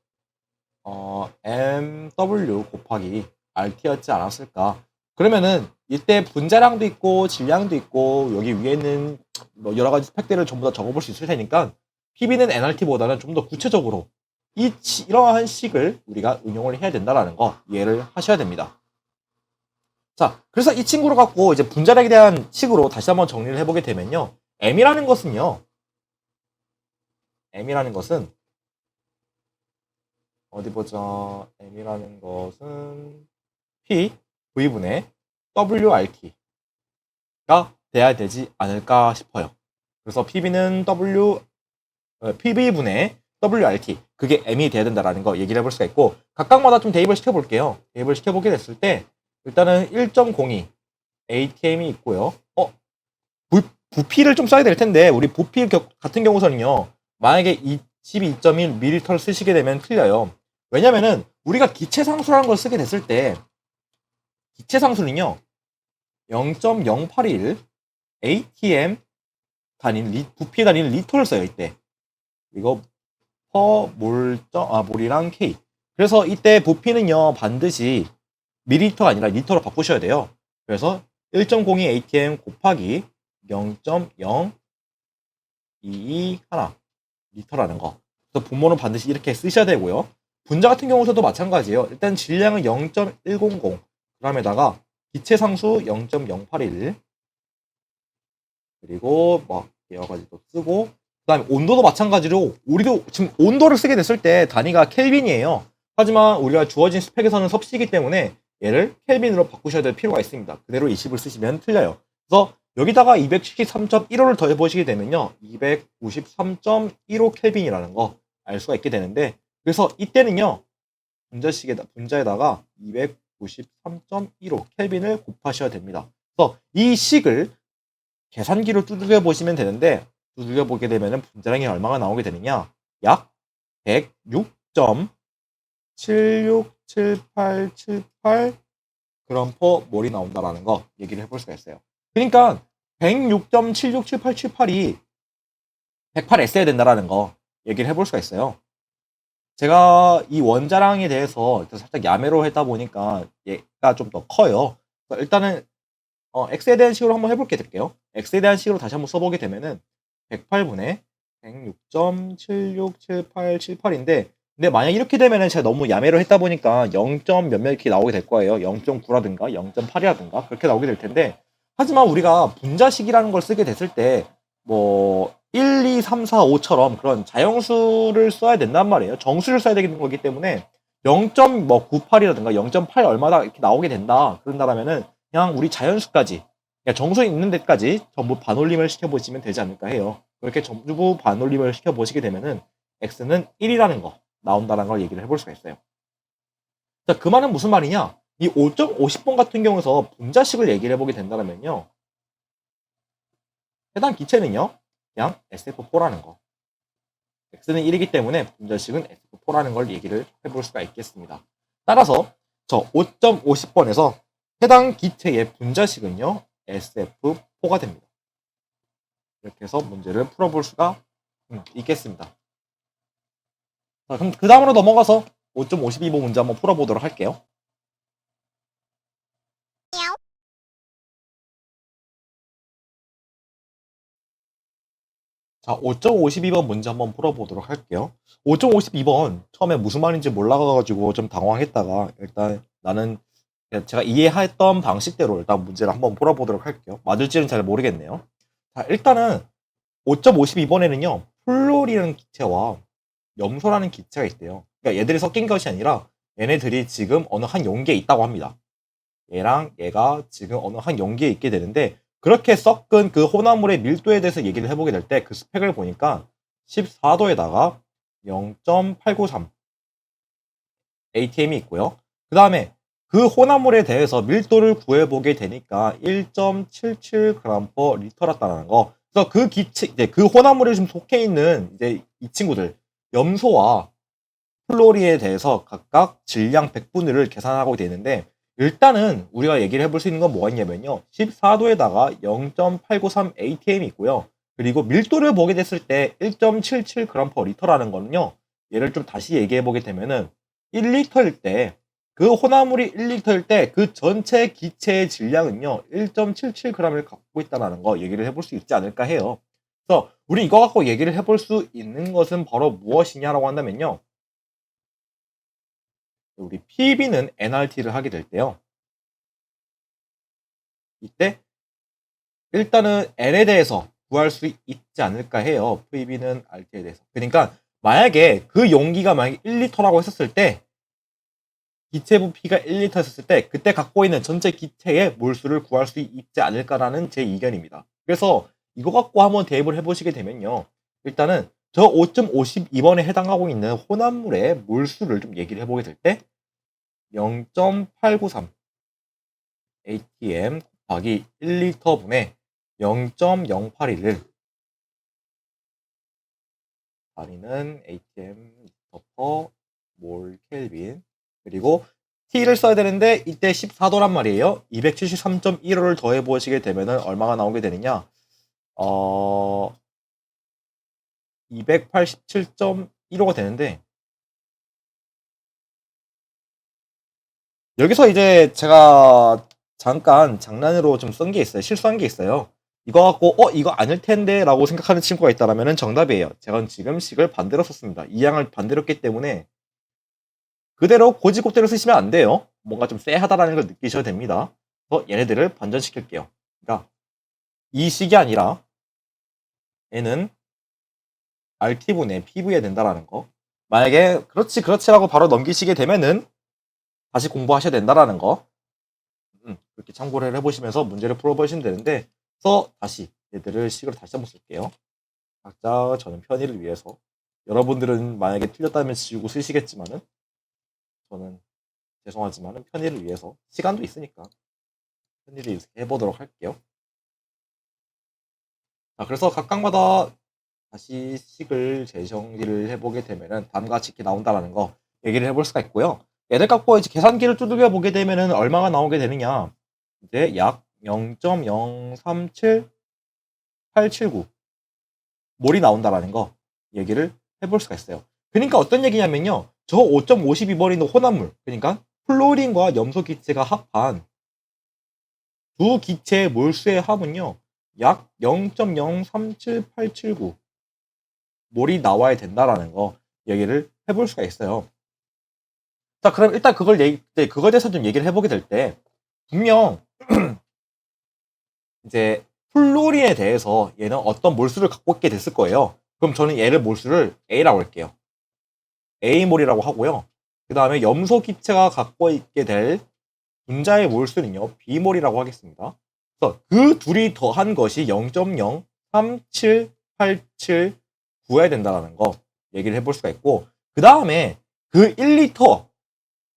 MW 곱하기 RT였지 않았을까. 그러면은 이때 분자량도 있고 질량도 있고 여기 위에는 뭐 여러 가지 스펙들을 전부 다 적어볼 수 있을 테니까 PB는 NRT보다는 좀 더 구체적으로 이러한 식을 우리가 응용을 해야 된다라는 거 이해를 하셔야 됩니다. 자, 그래서 이 친구를 갖고 이제 분자량에 대한 식으로 다시 한번 정리를 해보게 되면요, M이라는 것은 어디 보자. M이라는 것은 P V분의 WRT가 돼야 되지 않을까 싶어요. 그래서 PB는 PB분의 WRT, 그게 M이 돼야 된다라는 거 얘기를 해볼 수가 있고, 각각마다 좀 대입을 시켜볼게요. 대입을 시켜보게 됐을 때 일단은 1.02 ATM이 있고요. 부피를 좀 써야 될 텐데, 우리 부피 같은 경우서는요, 만약에 22.1ml를 쓰시게 되면 틀려요. 왜냐면은 우리가 기체상수라는 걸 쓰게 됐을 때 기체상수는요 0.081 atm 부피에 단위는 리터를 써요. 이때 이거 몰이랑 K. 그래서 이때 부피는요 반드시 밀리터가 아니라 리터로 바꾸셔야 돼요. 그래서 1.02 atm 곱하기 0.0221 리터라는 거. 그래서 분모는 반드시 이렇게 쓰셔야 되고요. 분자 같은 경우도 마찬가지예요. 일단 질량은 0.100 g에다가 기체 상수 0.081 그리고 막 여러 가지 또 쓰고 그다음에 온도도 마찬가지로 우리도 지금 온도를 쓰게 됐을 때 단위가 켈빈이에요. 하지만 우리가 주어진 스펙에서는 섭씨이기 때문에 얘를 켈빈으로 바꾸셔야 될 필요가 있습니다. 그대로 20을 쓰시면 틀려요. 그래서 여기다가 273.15를 더해 보시게 되면요. 293.15 켈빈이라는 거 알 수가 있게 되는데 그래서 이때는요. 분자에다가 293.15 켈빈을 곱하셔야 됩니다. 그래서 이 식을 계산기로 두들겨 보시면 되는데 두들겨 보게 되면은 분자량이 얼마가 나오게 되느냐? 약 106.767878 g/몰이 나온다라는 거 얘기를 해볼 수가 있어요. 그러니까 106.767878이 108S여야 된다라는 거 얘기를 해볼 수가 있어요. 제가 이 원자량에 대해서 살짝 야매로 했다 보니까 얘가 좀 더 커요. 일단은 x에 대한 식으로 한번 해볼게 될게요. x에 대한 식으로 다시 한번 써보게 되면은 108분의 106.767878인데 근데 만약 이렇게 되면은 제가 너무 야매로 했다 보니까 0. 몇몇 이렇게 나오게 될 거예요. 0.9라든가 0.8이라든가 그렇게 나오게 될 텐데 하지만 우리가 분자식이라는 걸 쓰게 됐을 때 뭐 1, 2, 3, 4, 5처럼 그런 자영수를 써야 된단 말이에요. 정수를 써야 되는 거기 때문에 0.98이라든가 0.8 얼마다 이렇게 나오게 된다. 그런다라면은 그냥 우리 자연수까지 그냥 정수에 있는 데까지 전부 반올림을 시켜보시면 되지 않을까 해요. 그렇게 전부 반올림을 시켜보시게 되면은 x는 1이라는 거 나온다는 걸 얘기를 해볼 수가 있어요. 자, 그 말은 무슨 말이냐? 이 5.50번 같은 경우에서 분자식을 얘기를 해보게 된다면요. 해당 기체는요. 그냥 SF4라는 거. x는 1이기 때문에 분자식은 SF4라는 걸 얘기를 해볼 수가 있겠습니다. 따라서 저 5.50번에서 해당 기체의 분자식은요. SF4가 됩니다. 이렇게 해서 문제를 풀어볼 수가 있겠습니다. 자, 그럼 그 다음으로 넘어가서 5.52번 문제 한번 풀어보도록 할게요. 자, 5.52번 문제 한번 풀어보도록 할게요. 5.52번 처음에 무슨 말인지 몰라가지고 좀 당황했다가 일단 나는 제가 이해했던 방식대로 일단 문제를 한번 풀어보도록 할게요. 맞을지는 잘 모르겠네요. 자, 일단은 5.52번에는요. 플로리라는 기체와 염소라는 기체가 있대요. 그러니까 얘들이 섞인 것이 아니라 얘네들이 지금 어느 한 용기에 있다고 합니다. 얘랑 얘가 지금 어느 한 용기에 있게 되는데 그렇게 섞은 그 혼합물의 밀도에 대해서 얘기를 해보게 될 때 그 스펙을 보니까 14도에다가 0.893 ATM이 있고요. 그 다음에 그 혼합물에 대해서 밀도를 구해보게 되니까 1.77g/L라는 거. 그래서 그 기체, 이제 그 혼합물에 좀 속해 있는 이제 이 친구들, 염소와 플로리에 대해서 각각 질량 100분위를 계산하고 되는데 일단은 우리가 얘기를 해볼 수 있는 건 뭐가 있냐면요. 14도에다가 0.893 ATM이 있고요. 그리고 밀도를 보게 됐을 때 1.77g/L라는 거는요. 얘를 좀 다시 얘기해 보게 되면은 1리터일 때 그 혼합물이 1리터일 때 그 전체 기체의 질량은요. 1.77g을 갖고 있다는 거 얘기를 해볼 수 있지 않을까 해요. 그래서 우리 이거 갖고 얘기를 해볼 수 있는 것은 바로 무엇이냐라고 한다면요. 우리 PB는 NRT를 하게 될 때요. 이때 일단은 N에 대해서 구할 수 있지 않을까 해요. PB는 RT에 대해서. 그러니까 만약에 그 용기가 만약에 1리터라고 했었을 때 기체 부피가 1리터였을 때 그때 갖고 있는 전체 기체의 몰수를 구할 수 있지 않을까라는 제 의견입니다. 그래서 이거 갖고 한번 대입을 해보시게 되면요. 일단은 저 5.52번에 해당하고 있는 혼합물의 몰수를 좀 얘기를 해보게 될 때 0.893 ATM 곱하기 1리터분의 0.081을 단위는 ATM 퍼 몰 켈빈 그리고 T를 써야 되는데 이때 14도란 말이에요. 273.15를 더해 보시게 되면은 얼마가 나오게 되느냐? 287.15가 되는데 여기서 이제 제가 잠깐 장난으로 좀 쓴 게 있어요. 실수한 게 있어요. 이거 갖고 이거 아닐 텐데 라고 생각하는 친구가 있다면 정답이에요. 제가 지금 식을 반대로 썼습니다. 이 양을 반대로 했기 때문에 그대로 고지곱대로 쓰시면 안 돼요. 뭔가 좀 쎄하다라는 걸 느끼셔야 됩니다. 그래서 얘네들을 반전시킬게요. 그러니까 이 식이 아니라 얘는 RT분의 PV에 된다라는 거. 만약에 그렇지라고 바로 넘기시게 되면은 다시 공부하셔야 된다라는 거. 그렇게 참고를 해보시면서 문제를 풀어보시면 되는데, 그래서 다시 얘들을 식으로 다시 한번 쓸게요. 각자 저는 편의를 위해서. 여러분들은 만약에 틀렸다면 지우고 쓰시겠지만은 저는 죄송하지만은 편의를 위해서 시간도 있으니까 편의를 이렇게 해보도록 할게요. 자, 그래서 각각마다 다시 식을 재정리를 해보게 되면은 다음과 같이 이렇게 나온다라는 거 얘기를 해볼 수가 있고요. 얘들 갖고 이제 계산기를 두들겨 보게 되면은 얼마가 나오게 되느냐? 이제 약 0.037879 몰이 나온다라는 거 얘기를 해볼 수가 있어요. 그러니까 어떤 얘기냐면요. 저 5.52몰 혼합물, 그러니까 플로린과 염소 기체가 합한 두 기체의 몰수의 합은요. 약 0.037879 몰이 나와야 된다라는 거 얘기를 해볼 수가 있어요. 자, 그럼 일단 그거에 대해서 좀 얘기를 해보게 될 때, 분명, 이제, 플로린에 대해서 얘는 어떤 몰수를 갖고 있게 됐을 거예요. 그럼 저는 얘를 몰수를 A라고 할게요. A몰이라고 하고요. 그 다음에 염소 기체가 갖고 있게 될 분자의 몰수는요, B몰이라고 하겠습니다. 그래서 그 둘이 더한 것이 0.03787구해야 된다는 거 얘기를 해볼 수가 있고, 그 다음에 그 1리터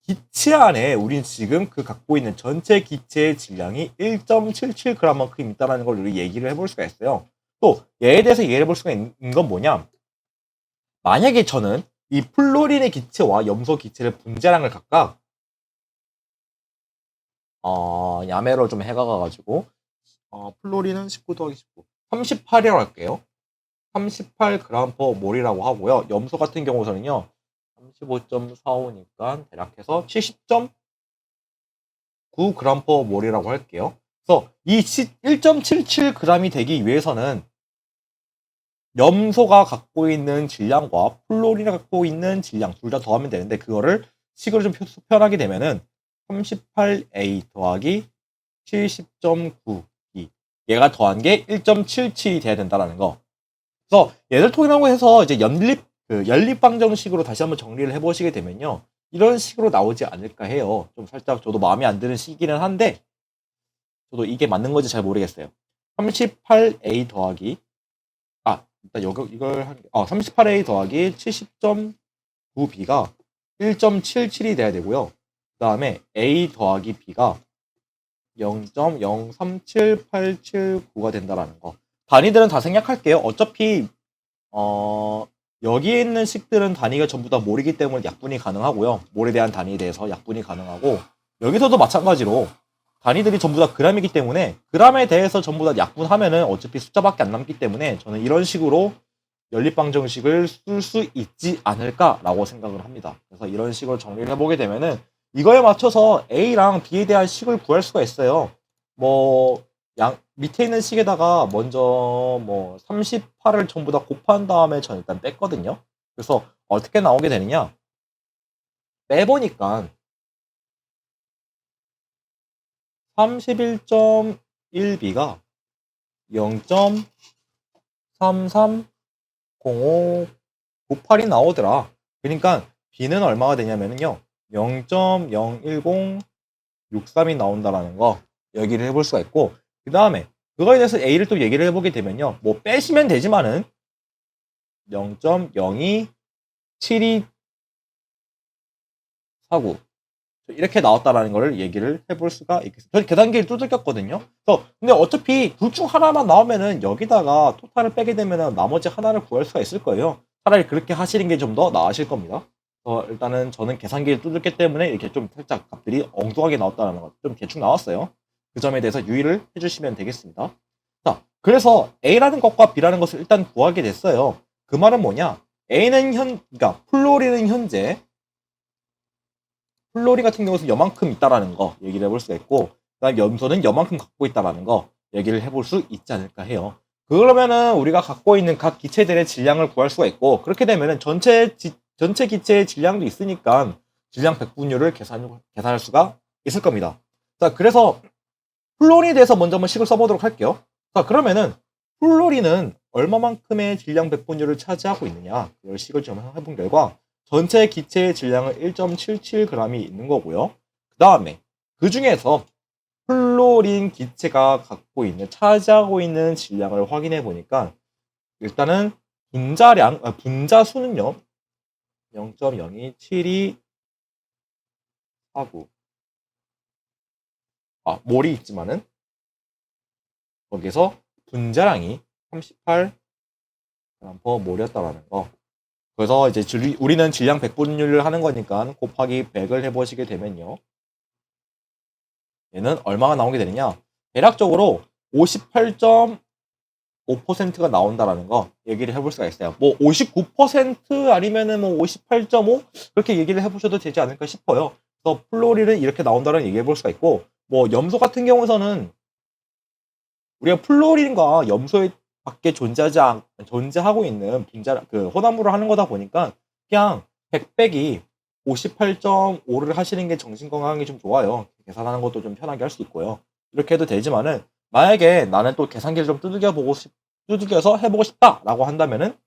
기체 안에 우린 지금 그 갖고 있는 전체 기체의 질량이 1.77g만큼 있다는 걸 우리 얘기를 해볼 수가 있어요. 또 얘에 대해서 얘기를 해볼 수가 있는 건 뭐냐? 만약에 저는 이 플로린의 기체와 염소 기체를 분자량을 각각 야매로 좀 해가가지고 플로린은 19 더하기 19 38이라고 할게요. 38g/몰이라고 하고요. 염소 같은 경우서는요. 35.45니까 대략 해서 70.9g/몰이라고 할게요. 그래서 이 1.77g이 되기 위해서는 염소가 갖고 있는 질량과 플로린이 갖고 있는 질량 둘 다 더하면 되는데 그거를 식으로 좀 표현하게 되면은 38A 더하기 70.92 얘가 더한 게 1.77이 돼야 된다는 거. 그래서 얘를 통해서 해서 이제 연립방정식으로 다시 한번 정리를 해보시게 되면요. 이런 식으로 나오지 않을까 해요. 좀 살짝 저도 마음에 안 드는 식이긴 한데, 저도 이게 맞는 건지 잘 모르겠어요. 38A 더하기, 일단 이걸 38A 더하기 70.9B가 1.77이 돼야 되고요. 그 다음에 A 더하기 B가 0.037879가 된다라는 거. 단위들은 다 생략할게요. 어차피 여기에 있는 식들은 단위가 전부 다 몰이기 때문에 약분이 가능하고요. 몰에 대한 단위에 대해서 약분이 가능하고 여기서도 마찬가지로 단위들이 전부 다 g이기 때문에 g에 대해서 전부 다 약분하면은 어차피 숫자밖에 안 남기 때문에 저는 이런 식으로 연립방정식을 쓸 수 있지 않을까라고 생각을 합니다. 그래서 이런 식으로 정리를 해보게 되면은 이거에 맞춰서 A랑 B에 대한 식을 구할 수가 있어요. 밑에 있는 식에다가 먼저 38을 전부 다 곱한 다음에 저는 일단 뺐거든요. 그래서 어떻게 나오게 되느냐? 빼보니까 31.1B가 0.330598이 나오더라. 그러니까 B는 얼마가 되냐면요. 0.01063이 나온다라는 거 얘기를 해볼 수가 있고 그 다음에 그거에 대해서 A를 또 얘기를 해보게 되면요. 뭐 빼시면 되지만은 0.027249 이렇게 나왔다라는 걸 얘기를 해볼 수가 있겠습니다. 저는 계산기를 두들겼거든요. 근데 어차피 둘 중 하나만 나오면은 여기다가 토탈을 빼게 되면은 나머지 하나를 구할 수가 있을 거예요. 차라리 그렇게 하시는 게 좀 더 나으실 겁니다. 일단은 저는 계산기를 두들겼기 때문에 이렇게 좀 살짝 값들이 엉뚱하게 나왔다는 거, 좀 대충 나왔어요. 그 점에 대해서 유의를 해주시면 되겠습니다. 자, 그래서 A라는 것과 B라는 것을 일단 구하게 됐어요. 그 말은 뭐냐? 그러니까 플로린은 현재 플로린 같은 경우는 여만큼 있다라는 거 얘기를 해볼 수가 있고, 그다음 염소는 여만큼 갖고 있다라는 거 얘기를 해볼 수 있지 않을까 해요. 그러면은 우리가 갖고 있는 각 기체들의 질량을 구할 수가 있고, 그렇게 되면은 전체 기체의 질량도 있으니까 질량 백분율을 계산할 수가 있을 겁니다. 자, 그래서 플로린에 대해서 먼저 한번 식을 써보도록 할게요. 자, 그러면은 플로린은 얼마만큼의 질량 백분율을 차지하고 있느냐, 이걸 식을 좀 해본 결과 전체 기체의 질량은 1.77g이 있는 거고요. 그 다음에 그 중에서 플로린 기체가 차지하고 있는 질량을 확인해 보니까 일단은 분자 수는요 0.027249 몰이 있지만은 거기서 분자량이 38g/몰이었다라는 거. 그래서 이제 우리는 질량 백분율을 하는 거니까 곱하기 100을 해보시게 되면요, 얘는 얼마가 나오게 되느냐, 대략적으로 58.5%가 나온다라는 거 얘기를 해볼 수가 있어요. 뭐 59% 아니면은 뭐 58.5 그렇게 얘기를 해보셔도 되지 않을까 싶어요. 그래서 플로린은 이렇게 나온다는 얘기해 볼 수가 있고, 뭐 염소 같은 경우에는 우리가 플로린과 염소에 밖에 존재하고 있는 혼합물을 하는 거다 보니까 그냥 100 빼기 58.5를 하시는 게 정신 건강에 좀 좋아요. 계산하는 것도 좀 편하게 할 수 있고요. 이렇게 해도 되지만은 만약에 나는 또 계산기를 좀 두들겨서 해보고 싶다라고 한다면은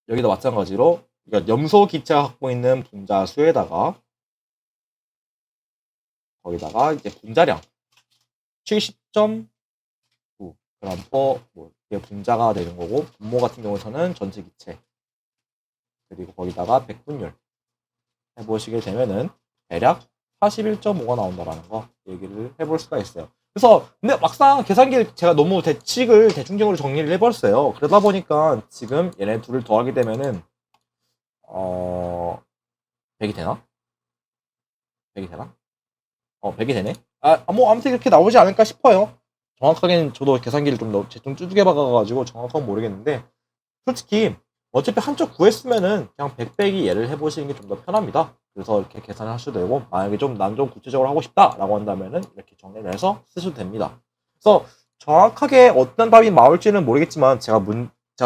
여기도 마찬가지로, 그러니까 염소 기체가 갖고 있는 분자 수에다가 거기다가 이제 분자량 70.9g 이게 분자가 되는 거고, 분모 같은 경우에는 전체 기체, 그리고 거기다가 백분율 해보시게 되면은 대략 41.5가 나온다라는 거 얘기를 해볼 수가 있어요. 그래서 근데 막상 계산기를 제가 너무 대충적으로 정리를 해버렸어요. 그러다 보니까 지금 얘네 둘을 더하게 되면은 100이 되나? 100이 되나? 100이 되네. 뭐 아무튼 이렇게 나오지 않을까 싶어요. 정확하게는 저도 계산기를 좀 두둑해 박아가지고 정확하게 모르겠는데, 솔직히 어차피 한쪽 구했으면은 그냥 100 빼기 얘를 해보시는 게 좀 더 편합니다. 그래서 이렇게 계산을 하셔도 되고, 만약에 난 좀 구체적으로 하고 싶다라고 한다면은 이렇게 정리를 해서 쓰셔도 됩니다. 그래서 정확하게 어떤 답이 나올지는 모르겠지만 제가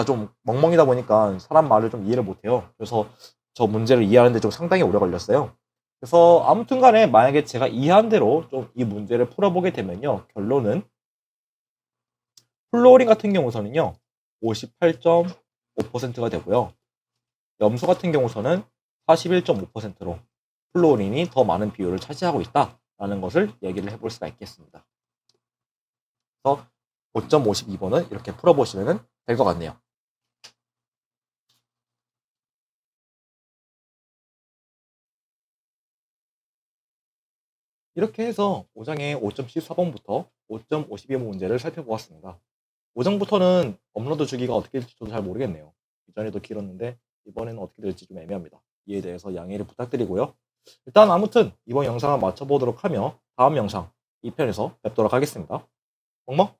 좀 멍멍이다 보니까 사람 말을 좀 이해를 못해요. 그래서 저 문제를 이해하는데 좀 상당히 오래 걸렸어요. 그래서 아무튼 간에 만약에 제가 이해한 대로 좀 이 문제를 풀어보게 되면요, 결론은 플로린 같은 경우서는요 58.5%가 되고요, 염소 같은 경우서는 41.5%로 플로린이 더 많은 비율을 차지하고 있다라는 것을 얘기를 해볼 수가 있겠습니다. 그래서 5.52번은 이렇게 풀어보시면 될 것 같네요. 이렇게 해서 5장의 5.14번부터 5.52번 문제를 살펴보았습니다. 5장부터는 업로드 주기가 어떻게 될지 저도 잘 모르겠네요. 이전에도 길었는데 이번에는 어떻게 될지 좀 애매합니다. 이에 대해서 양해를 부탁드리고요. 일단 아무튼 이번 영상을 마쳐보도록 하며 다음 영상 2편에서 뵙도록 하겠습니다. 멍멍!